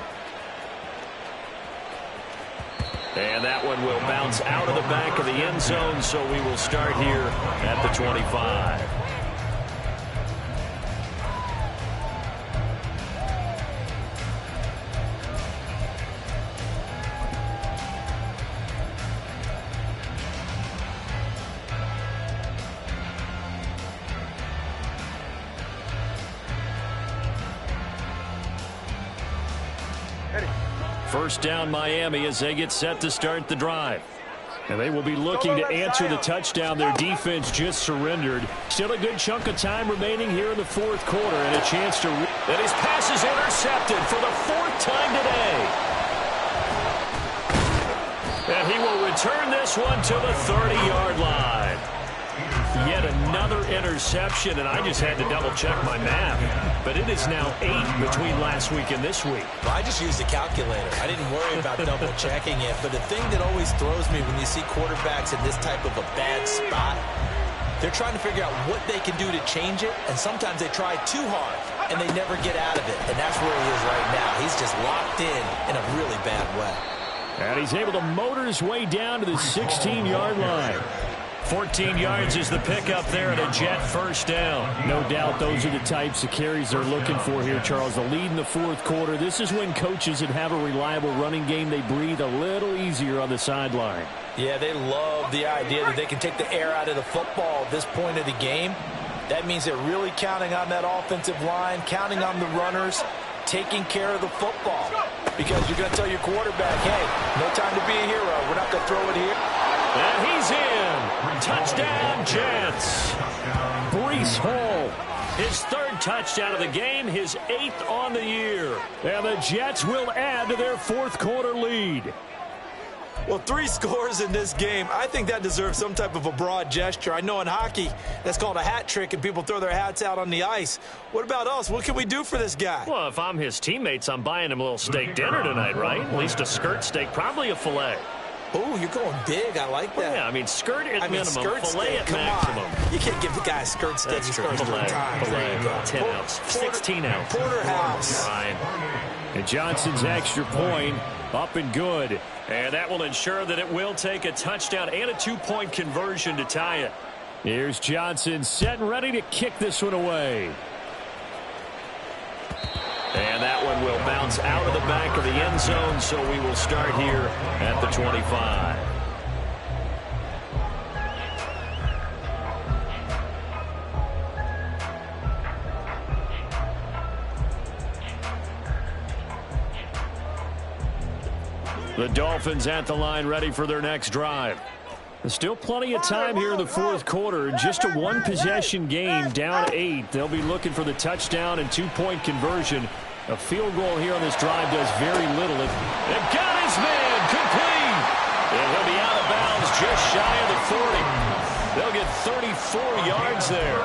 S6: And that one will bounce out of the back of the end zone, so we will start here at the 25. First down Miami as they get set to start the drive. And they will be looking to answer the touchdown their defense just surrendered. Still a good chunk of time remaining here in the 4th quarter and a chance to... And his pass is intercepted for the 4th time today. And he will return this one to the 30-yard line. Yet another interception, and I just had to double-check my math. But it is now 8 between last week and this week.
S4: Well, I just used a calculator. I didn't worry about double-checking it. But the thing that always throws me when you see quarterbacks in this type of a bad spot, they're trying to figure out what they can do to change it, and sometimes they try too hard, and they never get out of it. And that's where he is right now. He's just locked in a really bad way.
S6: And he's able to motor his way down to the 16-yard line. 14 yards is the pickup there and a Jet first down. No doubt those are the types of carries they're looking for here, Charles. The lead in the 4th quarter. This is when coaches that have a reliable running game, they breathe a little easier on the sideline.
S4: Yeah, they love the idea that they can take the air out of the football at this point of the game. That means they're really counting on that offensive line, counting on the runners, taking care of the football. Because you're going to tell your quarterback, hey, no time to be a hero. We're not going to throw it here.
S6: And he's in. Touchdown, Jets. Breece Hall, his 3rd touchdown of the game, his 8th on the year. And the Jets will add to their 4th quarter lead.
S4: Well, 3 scores in this game. I think that deserves some type of a broad gesture. I know in hockey, that's called a hat trick, and people throw their hats out on the ice. What about us? What can we do for this guy?
S6: Well, if I'm his teammates, I'm buying him a little steak dinner tonight, right? At least a skirt steak, probably a filet.
S4: Oh, you're going big. I like that.
S6: Well, yeah, I mean, skirt at minimum,
S4: skirt
S6: filet
S4: steak.
S6: at
S4: Come
S6: maximum.
S4: on. You can't give the guy a skirt steak.
S6: That's
S4: He
S6: true.
S4: scores 3 times.
S6: Filet,
S4: There you go.
S6: 10 ounce, 16 ounce.
S4: Porterhouse.
S6: Fine. And Johnson's extra point up and good. And that will ensure that it will take a touchdown and a 2-point conversion to tie it. Here's Johnson set and ready to kick this one away. And that one will bounce out of the back of the end zone, so we will start here at the 25. The Dolphins at the line ready for their next drive. There's still plenty of time here in the 4th quarter. Just a 1-possession game, down 8. They'll be looking for the touchdown and 2-point conversion. A field goal here on this drive does very little. They've got his man complete. And he'll be out of bounds just shy of the 40. They'll get 34 yards there.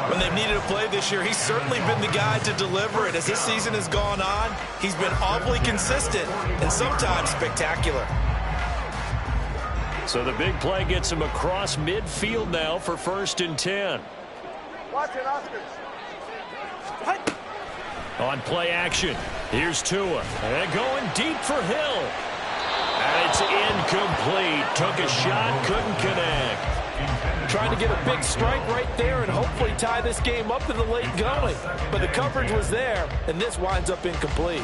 S4: When they've needed a play this year, he's certainly been the guy to deliver it. As this season has gone on, he's been awfully consistent and sometimes spectacular.
S3: So the big play gets him across midfield now for 1st and 10.
S7: Watch it, Oscar.
S3: On play action, here's Tua. And going deep for Hill. And it's incomplete. Took a shot, couldn't connect.
S4: Trying to get a big strike right there and hopefully tie this game up in the late going. But the coverage was there, and this winds up incomplete.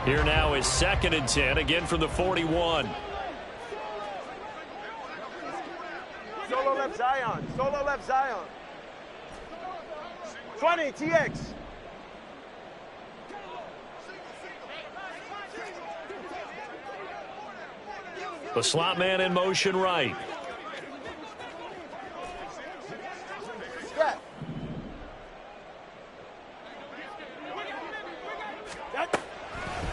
S3: Here now is 2nd and 10, again from the 41.
S7: Solo left Zion. Solo left Zion. 20, TX.
S3: The slot man in motion right.
S7: Step.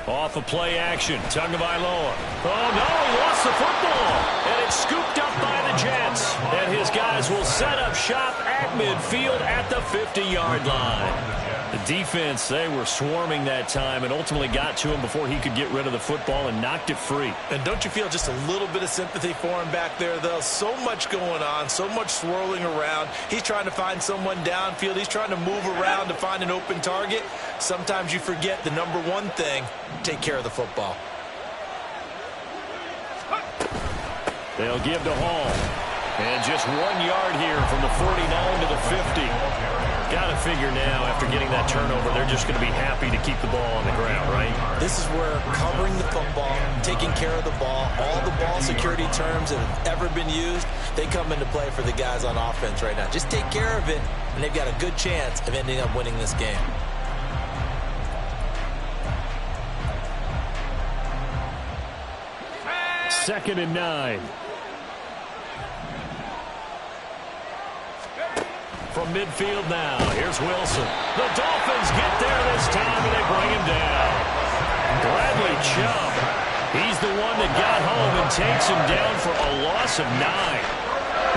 S3: Off of play action, Tagovailoa. Oh, no, he lost the football. And it's scooped up by the Jets. And his guys will set up shop at midfield at the 50-yard line. The defense, they were swarming that time and ultimately got to him before he could get rid of the football and knocked it free.
S4: And don't you feel just a little bit of sympathy for him back there, though? So much going on, so much swirling around. He's trying to find someone downfield. He's trying to move around to find an open target. Sometimes you forget the number one thing, take care of the football.
S3: They'll give to Hall. And just 1 yard here from the 49 to the 50. Got to figure now, after getting that turnover, they're just going to be happy to keep the ball on the ground, right?
S4: This is where covering the football, taking care of the ball, all the ball security terms that have ever been used, they come into play for the guys on offense right now. Just take care of it, and they've got a good chance of ending up winning this game.
S3: Second and 9. From midfield now, here's Wilson. The Dolphins get there this time, and they bring him down. Bradley Chubb, he's the one that got home and takes him down for a loss of 9.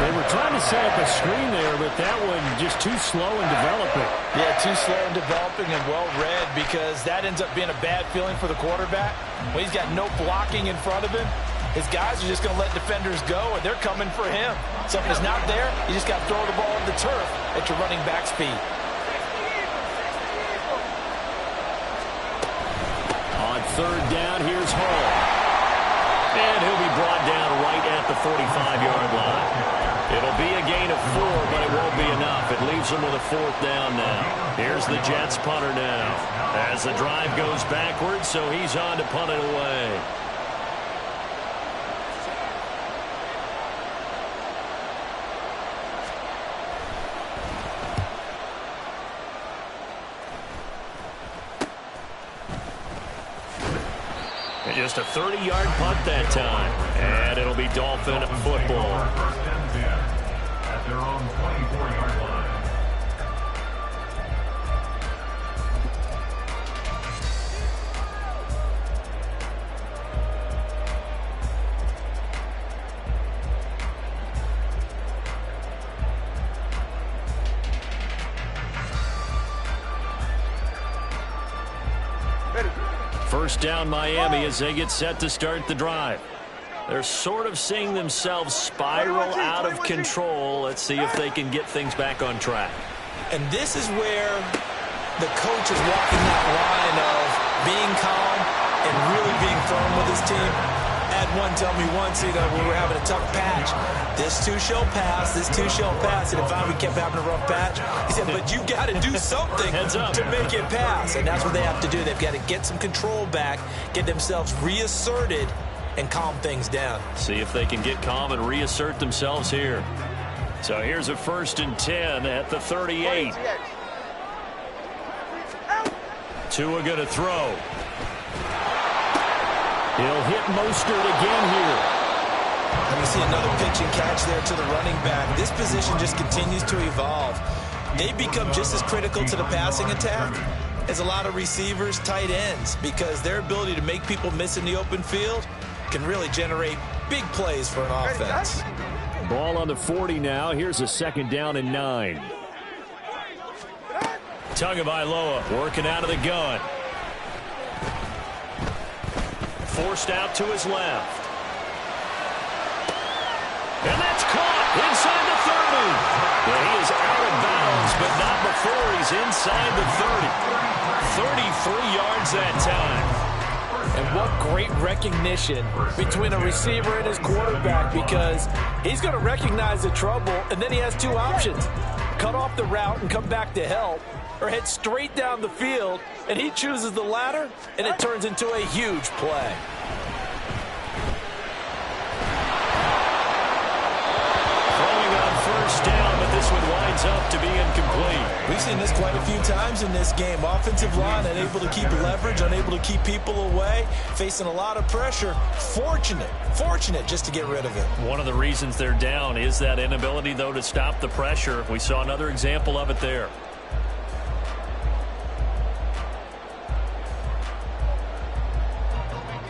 S6: They were trying to set up a screen there, but that one just too slow in developing.
S8: Yeah, too slow in developing and well read, because that ends up being a bad feeling for the quarterback. When he's got no blocking in front of him, his guys are just going to let defenders go, and they're coming for him. So if it's not there, you just got to throw the ball on the turf at your running back speed.
S3: On third down, here's Hall. And he'll be brought down right at the 45-yard line. It'll be a gain of 4, but it won't be enough. It leaves them with a 4th down now. Here's the Jets punter now. As the drive goes backwards, so he's on to punt it away. Just a 30-yard punt that time. And it'll be Dolphin football.
S5: First and 10 at their own 24-yard line.
S3: First down Miami as they get set to start the drive. They're sort of seeing themselves spiral out of control. Let's see if they can get things back on track.
S4: And this is where the coach is walking that line of being calm and really being firm with his team. Had one tell me once, when we were having a tough patch, this too shall pass, this too shall pass. And if we kept having a rough patch, he said, but you got to do something to make it pass. And that's what they have to do. They've got to get some control back, get themselves reasserted, and calm things down.
S3: See if they can get calm and reassert themselves here. So here's a 1st and 10 at the 38. Tua going to throw. He'll hit Mostert again here.
S4: And we see another pitch and catch there to the running back. This position just continues to evolve. They become just as critical to the passing attack as a lot of receivers, tight ends, because their ability to make people miss in the open field can really generate big plays for an offense.
S3: Ball on the 40 now. Here's a 2nd down and 9.
S6: Tagovailoa working out of the gun. Forced out to his left. And that's caught inside the 30. Yeah, he is out of bounds, but not before he's inside the 30. 33 yards that time.
S8: And what great recognition between a receiver and his quarterback, because he's going to recognize the trouble, and then he has two options. Cut off the route and come back to help, or head straight down the field, and he chooses the latter, and it turns into a huge play.
S6: First down, but this one winds up to be incomplete.
S8: We've seen this quite a few times in this game. Offensive line unable to keep leverage, unable to keep people away, facing a lot of pressure. Fortunate just to get rid of it.
S3: One of the reasons they're down is that inability, though, to stop the pressure. We saw another example of it there.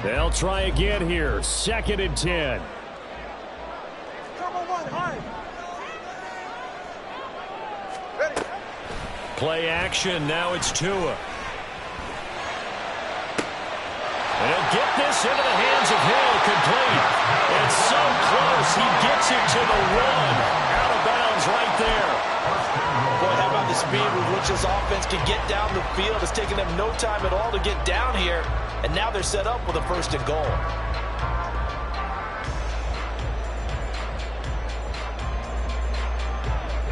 S3: They'll try again here. 2nd and 10. Play action. Now it's Tua. And he'll get this into the hands of Hill. Complete. It's so close. He gets it to the 1. Out of bounds right there.
S8: Boy, how about the speed with which this offense can get down the field? It's taken them no time at all to get down here. And now they're set up with a 1st and goal.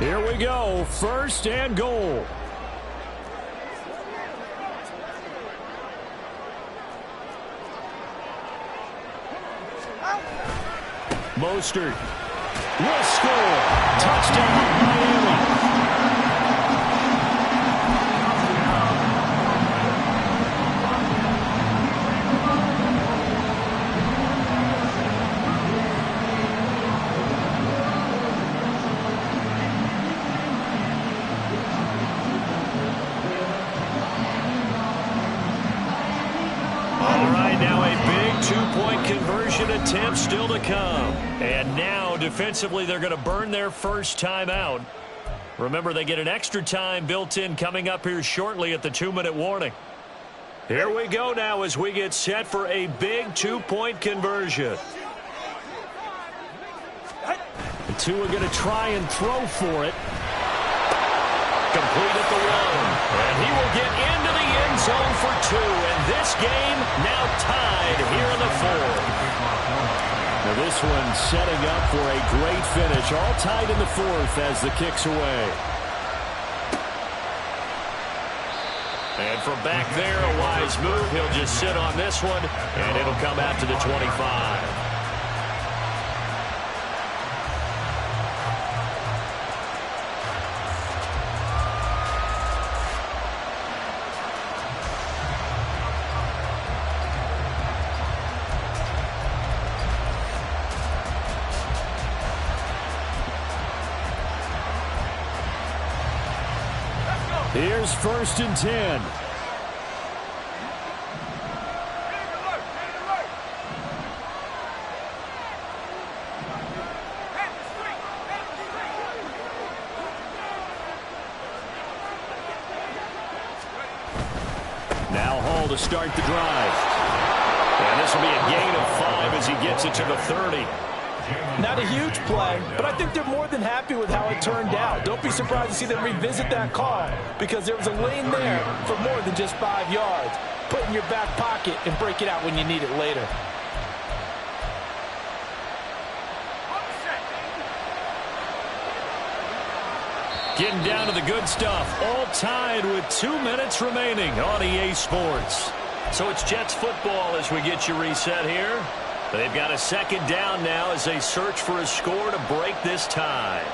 S3: Here we go. 1st and goal. Mostert will score. Touchdown, Miami. Conversion attempt still to come. And now defensively they're going to burn their first time out. Remember, they get an extra time built in coming up here shortly at the 2-minute warning. Here we go now as we get set for a big 2-point conversion. The two are going to try and throw for it. Complete at the 1. And he will get into the end zone for 2. And this game now tied here in the 4th. Now this one setting up for a great finish. All tied in the 4th as the kick's away. And from back there, a wise move. He'll just sit on this one, and it'll come out to the 25. Here's 1st and 10. Now Hall to start the drive. And this will be a gain of 5 as he gets it to the 30.
S8: Not a huge play, but I think they're more than happy with how it turned out. Don't be surprised to see them revisit that call, because there was a lane there for more than just 5 yards. Put it in your back pocket and break it out when you need it later.
S3: Getting down to the good stuff. All tied with 2 minutes remaining on EA Sports. So it's Jets football as we get you reset here. They've got a 2nd down now as they search for a score to break this tie.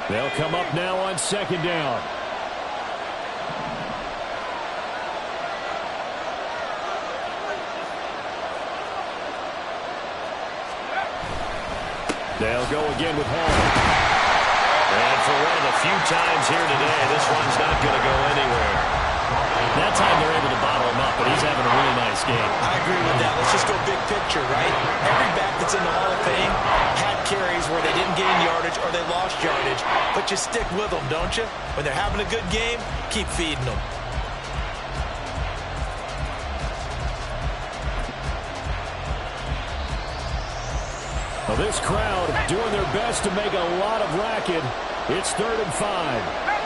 S3: They'll come up now on 2nd down. They'll go again with Hall. And for one of the few times here today, this one's not going to go anywhere. That time they're able to bottle him up, but he's having a really nice game.
S4: I agree with that. Let's just go big picture, right? Every back that's in the Hall of Fame had carries where they didn't gain yardage or they lost yardage, but you stick with them, don't you? When they're having a good game, keep feeding them.
S3: Well, this crowd doing their best to make a lot of racket. It's 3rd and 5.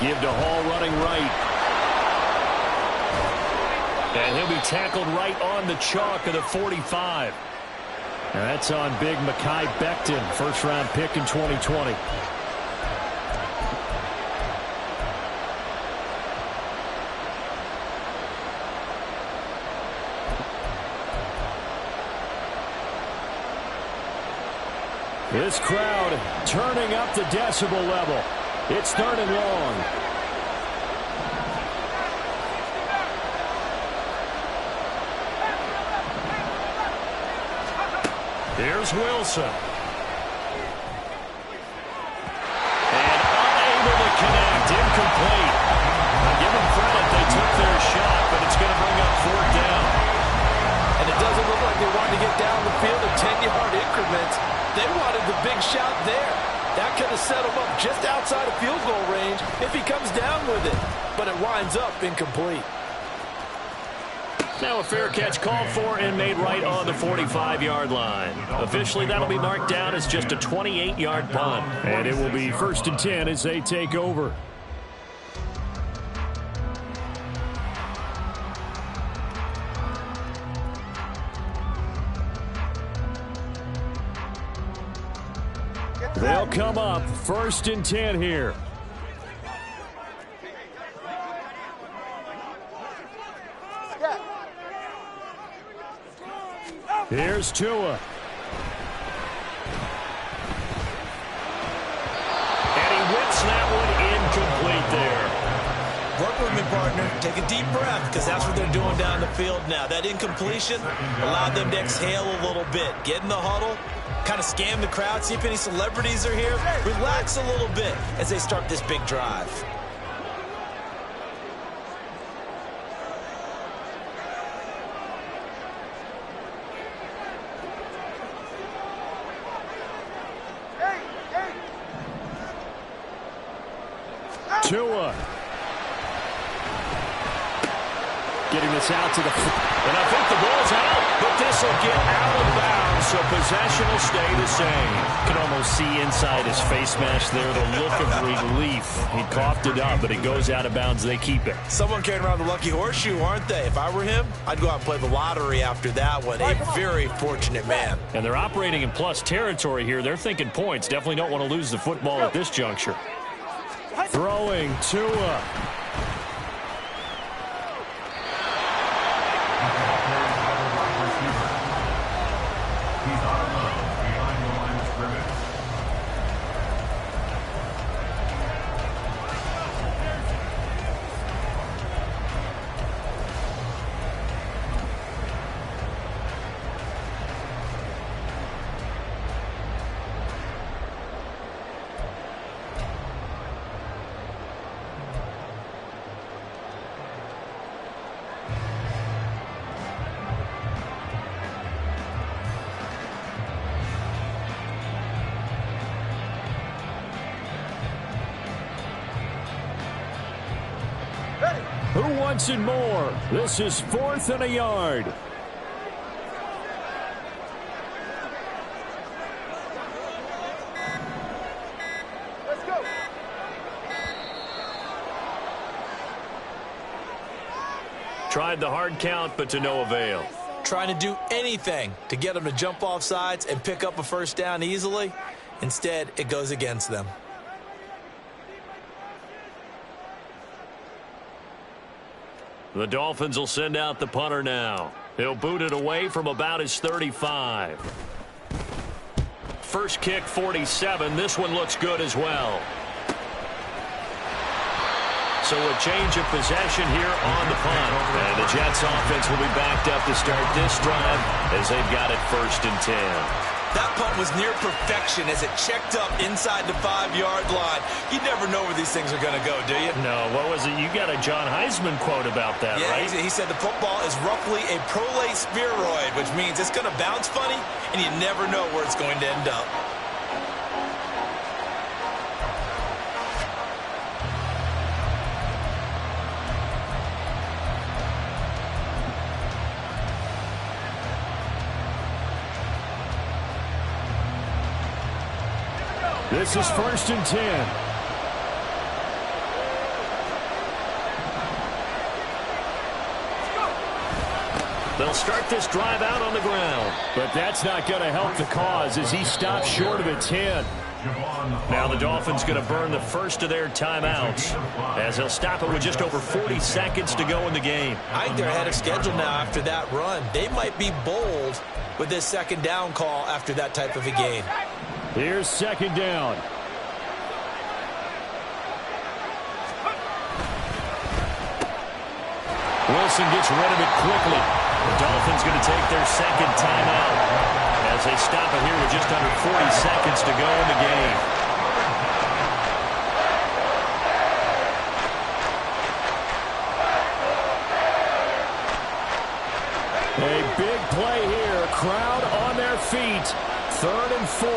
S3: Give to Hall running right. And he'll be tackled right on the chalk of the 45. And that's on big Mekhi Becton, first-round pick in 2020. This crowd turning up the decibel level. It's 3rd and long. Here's Wilson. And unable to connect. Incomplete. Now give them credit. They took their shot, but it's going to bring up 4th down.
S4: And it doesn't look like they wanted to get down the field in 10-yard increments. They wanted the big shot there. That could have set him up just outside of field goal range if he comes down with it. But it winds up incomplete.
S3: Now a fair catch called for and made right on the 45-yard line. Officially, that'll be marked down as just a 28-yard punt. And it will be 1st and 10 as they take over. They'll come up 1st and 10 here. Here's Tua. And he whips that one incomplete there.
S4: Work with me, partner. Take a deep breath, because that's what they're doing down the field now. That incompletion allowed them to exhale a little bit. Get in the huddle, kind of scan the crowd, see if any celebrities are here. Relax a little bit as they start this big drive.
S3: Tua. Getting this out to the... And I think the ball's out, but this will get out of bounds, so possession will stay the same. You can almost see inside his face mask there the look of relief. He coughed it up, but it goes out of bounds. They keep it.
S4: Someone carrying around the lucky horseshoe, aren't they? If I were him, I'd go out and play the lottery after that one. A very fortunate man.
S3: And they're operating in plus territory here. They're thinking points. Definitely don't want to lose the football at this juncture. Throwing Tua. Who wants it more? This is 4th and a yard.
S7: Let's go.
S3: Tried the hard count, but to no avail.
S4: Trying to do anything to get them to jump off sides and pick up a first down easily. Instead, it goes against them.
S3: The Dolphins will send out the punter now. He'll boot it away from about his 35. First kick, 47. This one looks good as well. So a change of possession here on the punt. And the Jets offense will be backed up to start this drive as they've got it 1st and 10.
S9: That punt was near perfection as it checked up inside the 5-yard line. You never know where these things are going to go, do you?
S3: No, what was it? You got a John Heisman quote about that, right?
S9: Yeah, he said the football is roughly a prolate spheroid, which means it's going to bounce funny, and you never know where it's going to end up.
S6: This is 1st and 10.
S3: They'll start this drive out on the ground.
S6: But that's not going to help the cause as he stops short of a 10.
S3: Now the Dolphins going to burn the first of their timeouts as they'll stop it with just over 40 seconds to go in the game.
S4: I think they're ahead of schedule now after that run. They might be bold with this 2nd down call after that type of a gain.
S6: Here's 2nd down.
S3: Wilson gets rid of it quickly. The Dolphins going to take their 2nd timeout as they stop it here with just under 40 seconds to go in the game.
S6: A big play here. Crowd on their feet. 3rd and 4.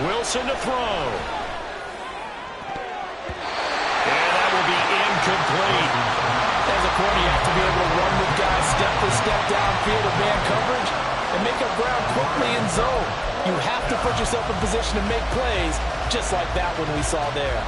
S3: Wilson to throw. And that will be incomplete.
S4: As a corner, you have to be able to run with guys step for step downfield of man coverage and make up ground quickly in zone. You have to put yourself in position to make plays, just like that one we saw there.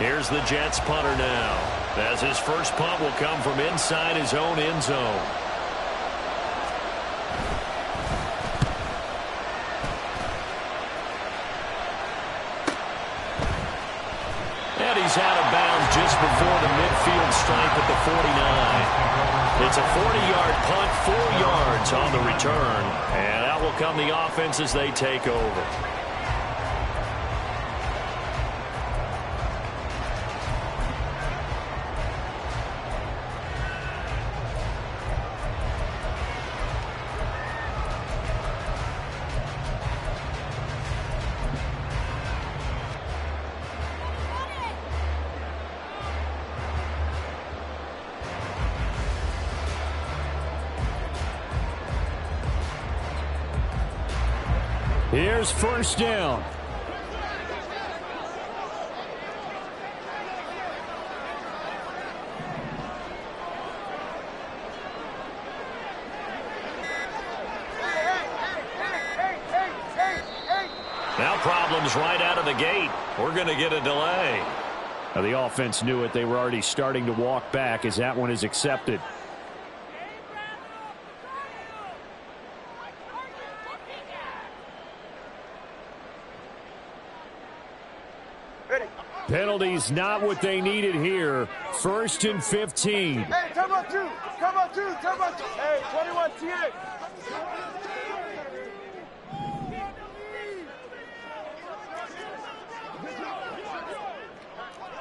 S3: Here's the Jets punter now, as his first punt will come from inside his own end zone. And he's out of bounds just before the midfield stripe at the 49. It's a 40-yard punt, 4 yards on the return. And out will come the offense as they take over.
S6: Here's 1st down.
S3: Now problems right out of the gate. We're going to get a delay.
S6: Now the offense knew it. They were already starting to walk back as that one is accepted. Penalties not what they needed here. 1st and 15.
S7: Hey, come on, 2. Come on, 2. Come on, 2. Hey, 21 TX.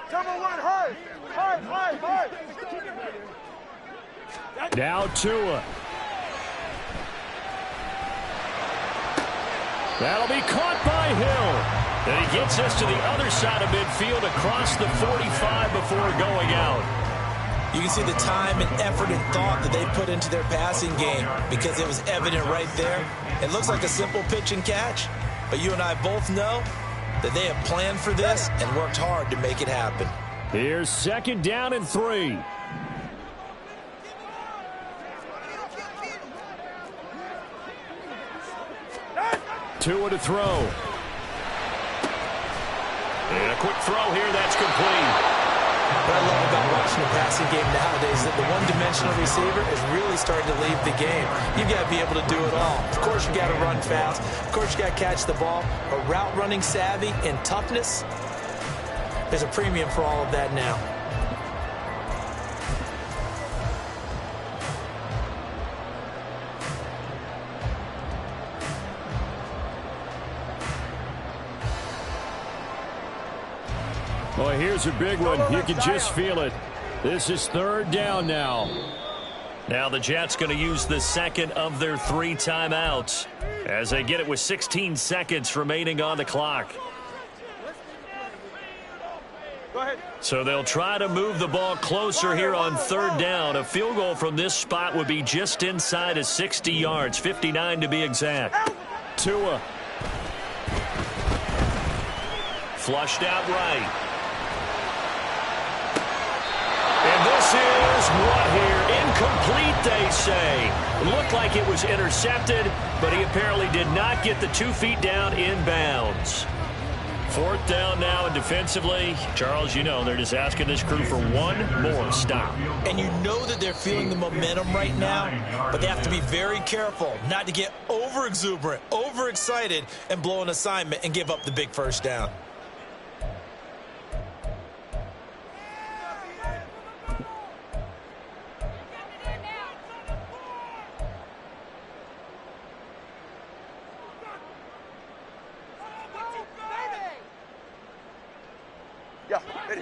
S7: Come on, 1. Hard. Hard, hard, hard.
S6: Now Tua. That'll be caught by Hill.
S3: And he gets us to the other side of midfield across the 45 before going out.
S4: You can see the time and effort and thought that they put into their passing game because it was evident right there. It looks like a simple pitch and catch, but you and I both know that they have planned for this and worked hard to make it happen.
S6: Here's 2nd down and 3. Tua to throw.
S3: And a quick throw here, that's complete.
S4: What I love about watching the passing game nowadays is that the one-dimensional receiver is really starting to leave the game. You've got to be able to do it all. Of course, you got to run fast. Of course, you got to catch the ball. But route running savvy and toughness, there's a premium for all of that now.
S3: Well, here's a big one. You can just feel it. This is 3rd down now. Now the Jets going to use the second of their 3 timeouts as they get it with 16 seconds remaining on the clock. So they'll try to move the ball closer here on 3rd down. A field goal from this spot would be just inside of 60 yards, 59 to be exact. Tua. Flushed out right. And this is what here? Incomplete, they say. It looked like it was intercepted, but he apparently did not get the 2 feet down in bounds. 4th down now, and defensively, Charles, you know, they're just asking this crew for one more stop.
S8: And you know that they're feeling the momentum right now, but they have to be very careful not to get over-exuberant, overexcited, and blow an assignment and give up the big 1st down.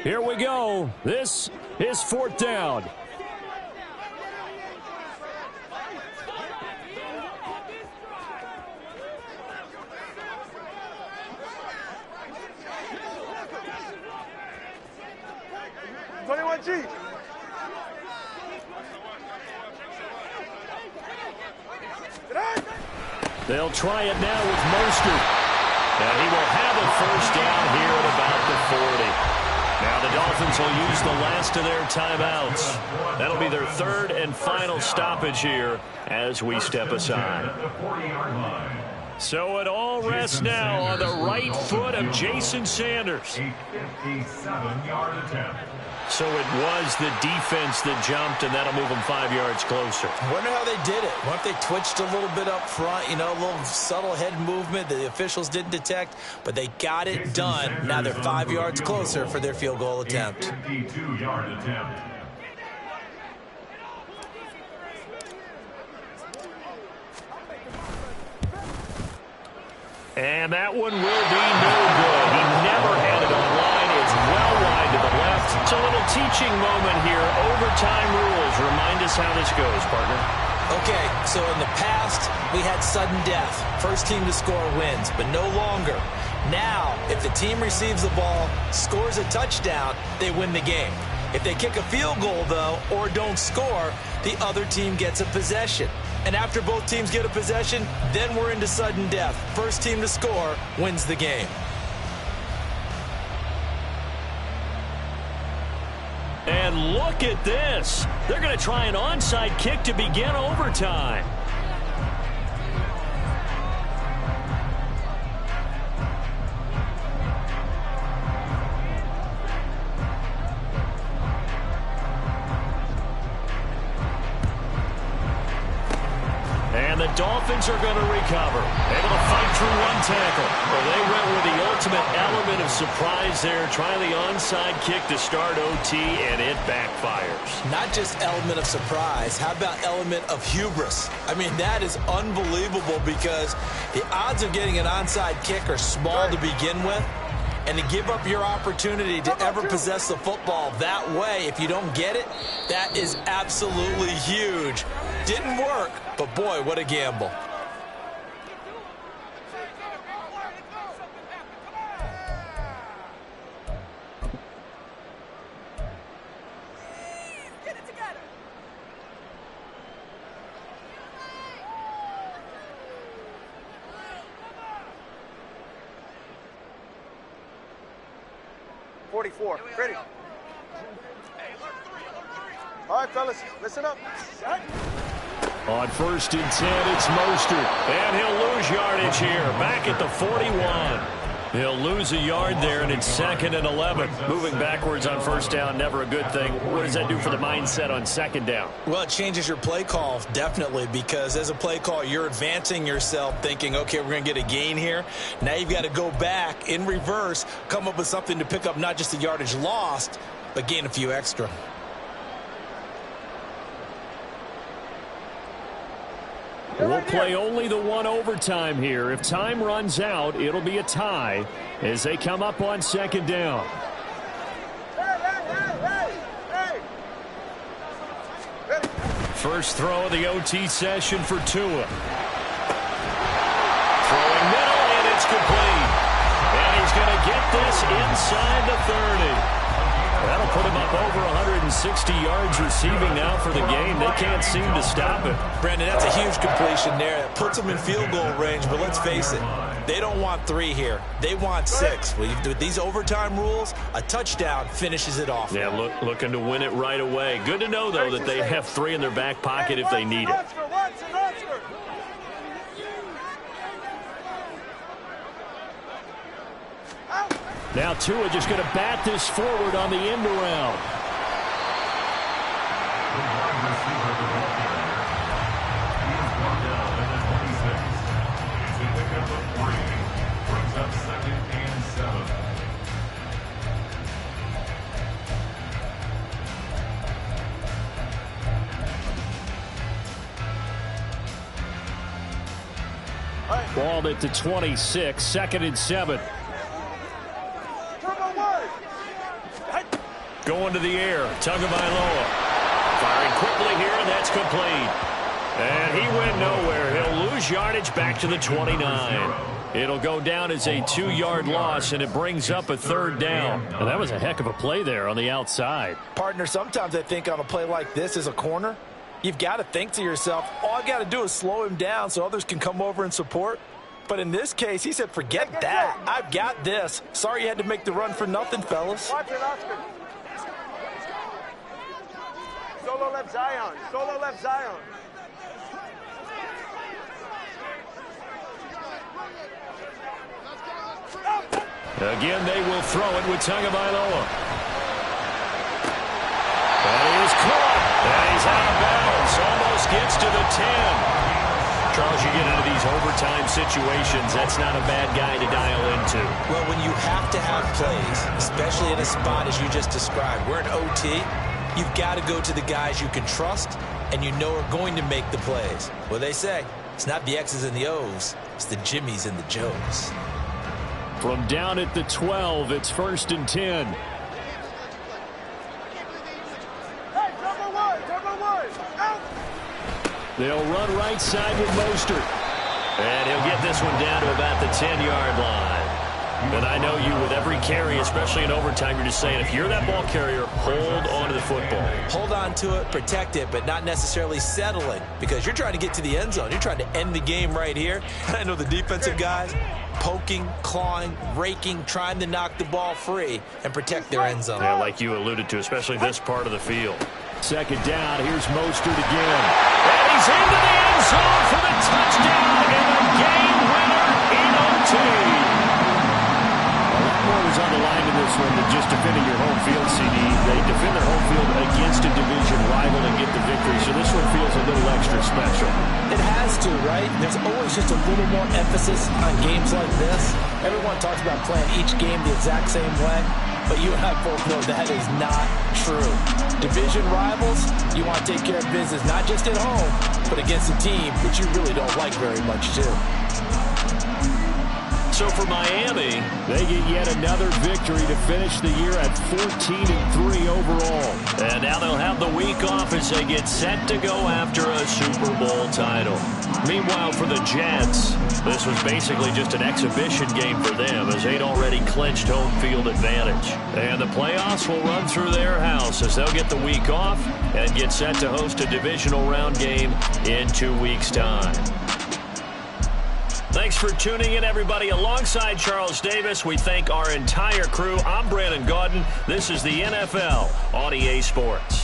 S3: Here we go. This is 4th down. They'll try it now with Mostert. And he will have a 1st down here at about the 40. Now the Dolphins will use the last of their timeouts. That'll be their 3rd and final stoppage here as we step aside. So it all rests now on the right foot of Jason Sanders.
S5: A 57-yard attempt.
S3: So it was the defense that jumped, and that'll move them 5 yards closer.
S8: I wonder how they did it. What if they twitched a little bit up front, you know, a little subtle head movement that the officials didn't detect, but they got it done. Now they're 5 yards closer for their field goal attempt.
S5: 52-yard attempt.
S3: And that one will be no good. He never had it on line. It's well wide to the left. It's a little teaching moment here. Overtime rules. Remind us how this goes, partner.
S8: Okay, so in the past, we had sudden death. 1st team to score wins, but no longer. Now, if the team receives the ball, scores a touchdown, they win the game. If they kick a field goal, though, or don't score, the other team gets a possession. And after both teams get a possession, then we're into sudden death. 1st team to score wins the game.
S3: And look at this. They're going to try an onside kick to begin overtime. The Dolphins are going to recover. Able to fight through one tackle. Well, they went with the ultimate element of surprise there. Try the onside kick to start OT, and it backfires.
S8: Not just element of surprise. How about element of hubris? I mean, that is unbelievable because the odds of getting an onside kick are small to begin with. And to give up your opportunity to ever possess the football that way, if you don't get it, that is absolutely huge. Didn't work, but boy, what a gamble.
S7: Ready. All right, fellas, listen up.
S3: On 1st and 10, it's Mostert. And he'll lose yardage here. Back at the 41. He'll lose a yard there, and it's 2nd and 11. Moving backwards on first down, never a good thing. What does that do for the mindset on 2nd down?
S8: Well, it changes your play call, definitely, because as a play call, you're advancing yourself thinking, okay, we're going to get a gain here. Now you've got to go back in reverse, come up with something to pick up not just the yardage lost, but gain a few extra.
S3: We'll play only the one overtime here. If time runs out, it'll be a tie as they come up on 2nd down. First throw of the OT session for Tua. Throwing middle, and it's complete. And he's going to get this inside the 30. That'll put him up over 160 yards receiving now for the game. They can't seem to stop it.
S8: Brandon, that's a huge completion there. That puts them in field goal range, but let's face it, they don't want 3 here. They want 6. Well, with these overtime rules, a touchdown finishes it off.
S3: Yeah, looking to win it right away. Good to know, though, that they have 3 in their back pocket if they need it. Now Tua just going to bat this forward on the end around. Ball at the 26, 2nd and 7. Going to the air, Tagovailoa. Firing quickly here, and that's complete. And he went nowhere. He'll lose yardage back to the 29. It'll go down as a 2-yard loss, and it brings up a 3rd down. And that was a heck of a play there on the outside.
S8: Partner, sometimes I think on a play like this as a corner, you've got to think to yourself, all I got to do is slow him down so others can come over and support. But in this case, he said, forget that. I've got this. Sorry you had to make the run for nothing, fellas.
S7: Watch it, Oscar. Solo left Zion. Solo left Zion.
S3: Again, they will throw it with Tagovailoa. And he is caught. And he's out of bounds. Almost gets to the 10. Charles, you get into these overtime situations, that's not a bad guy to dial into.
S8: Well, when you have to have plays, especially in a spot as you just described, we're in OT, you've got to go to the guys you can trust and you know are going to make the plays. Well, they say, it's not the X's and the O's, it's the Jimmies and the Joes.
S3: From down at the 12, it's 1st and 10.
S7: Hey, double one, out!
S3: They'll run right side with Mostert. And he'll get this one down to about the 10-yard line. And I know you, with every carry, especially in overtime, you're just saying, if you're that ball carrier, hold on to the football.
S8: Hold on to it, protect it, but not necessarily settling, because you're trying to get to the end zone. You're trying to end the game right here. And I know the defensive guys poking, clawing, raking, trying to knock the ball free and protect their end zone.
S3: Yeah, like you alluded to, especially this part of the field. 2nd down, here's Mostert again. And he's into the end zone for the touchdown and a game winner in OT. A lot more was on the line in this one than just defending your home field, CD. They defend their home field against a division rival and get the victory, so this one feels a little extra special.
S8: It has to, right? There's always just a little more emphasis on games like this. Everyone talks about playing each game the exact same way, but you and I both know that is not true. Division rivals, you want to take care of business, not just at home, but against a team that you really don't like very much, too.
S3: So for Miami, they get yet another victory to finish the year at 14-3 overall. And now they'll have the week off as they get set to go after a Super Bowl title. Meanwhile, for the Jets, this was basically just an exhibition game for them as they'd already clinched home field advantage. And the playoffs will run through their house as they'll get the week off and get set to host a divisional round game in 2 weeks' time. Thanks for tuning in, everybody. Alongside Charles Davis, we thank our entire crew. I'm Brandon Gaudin. This is the NFL on EA Sports.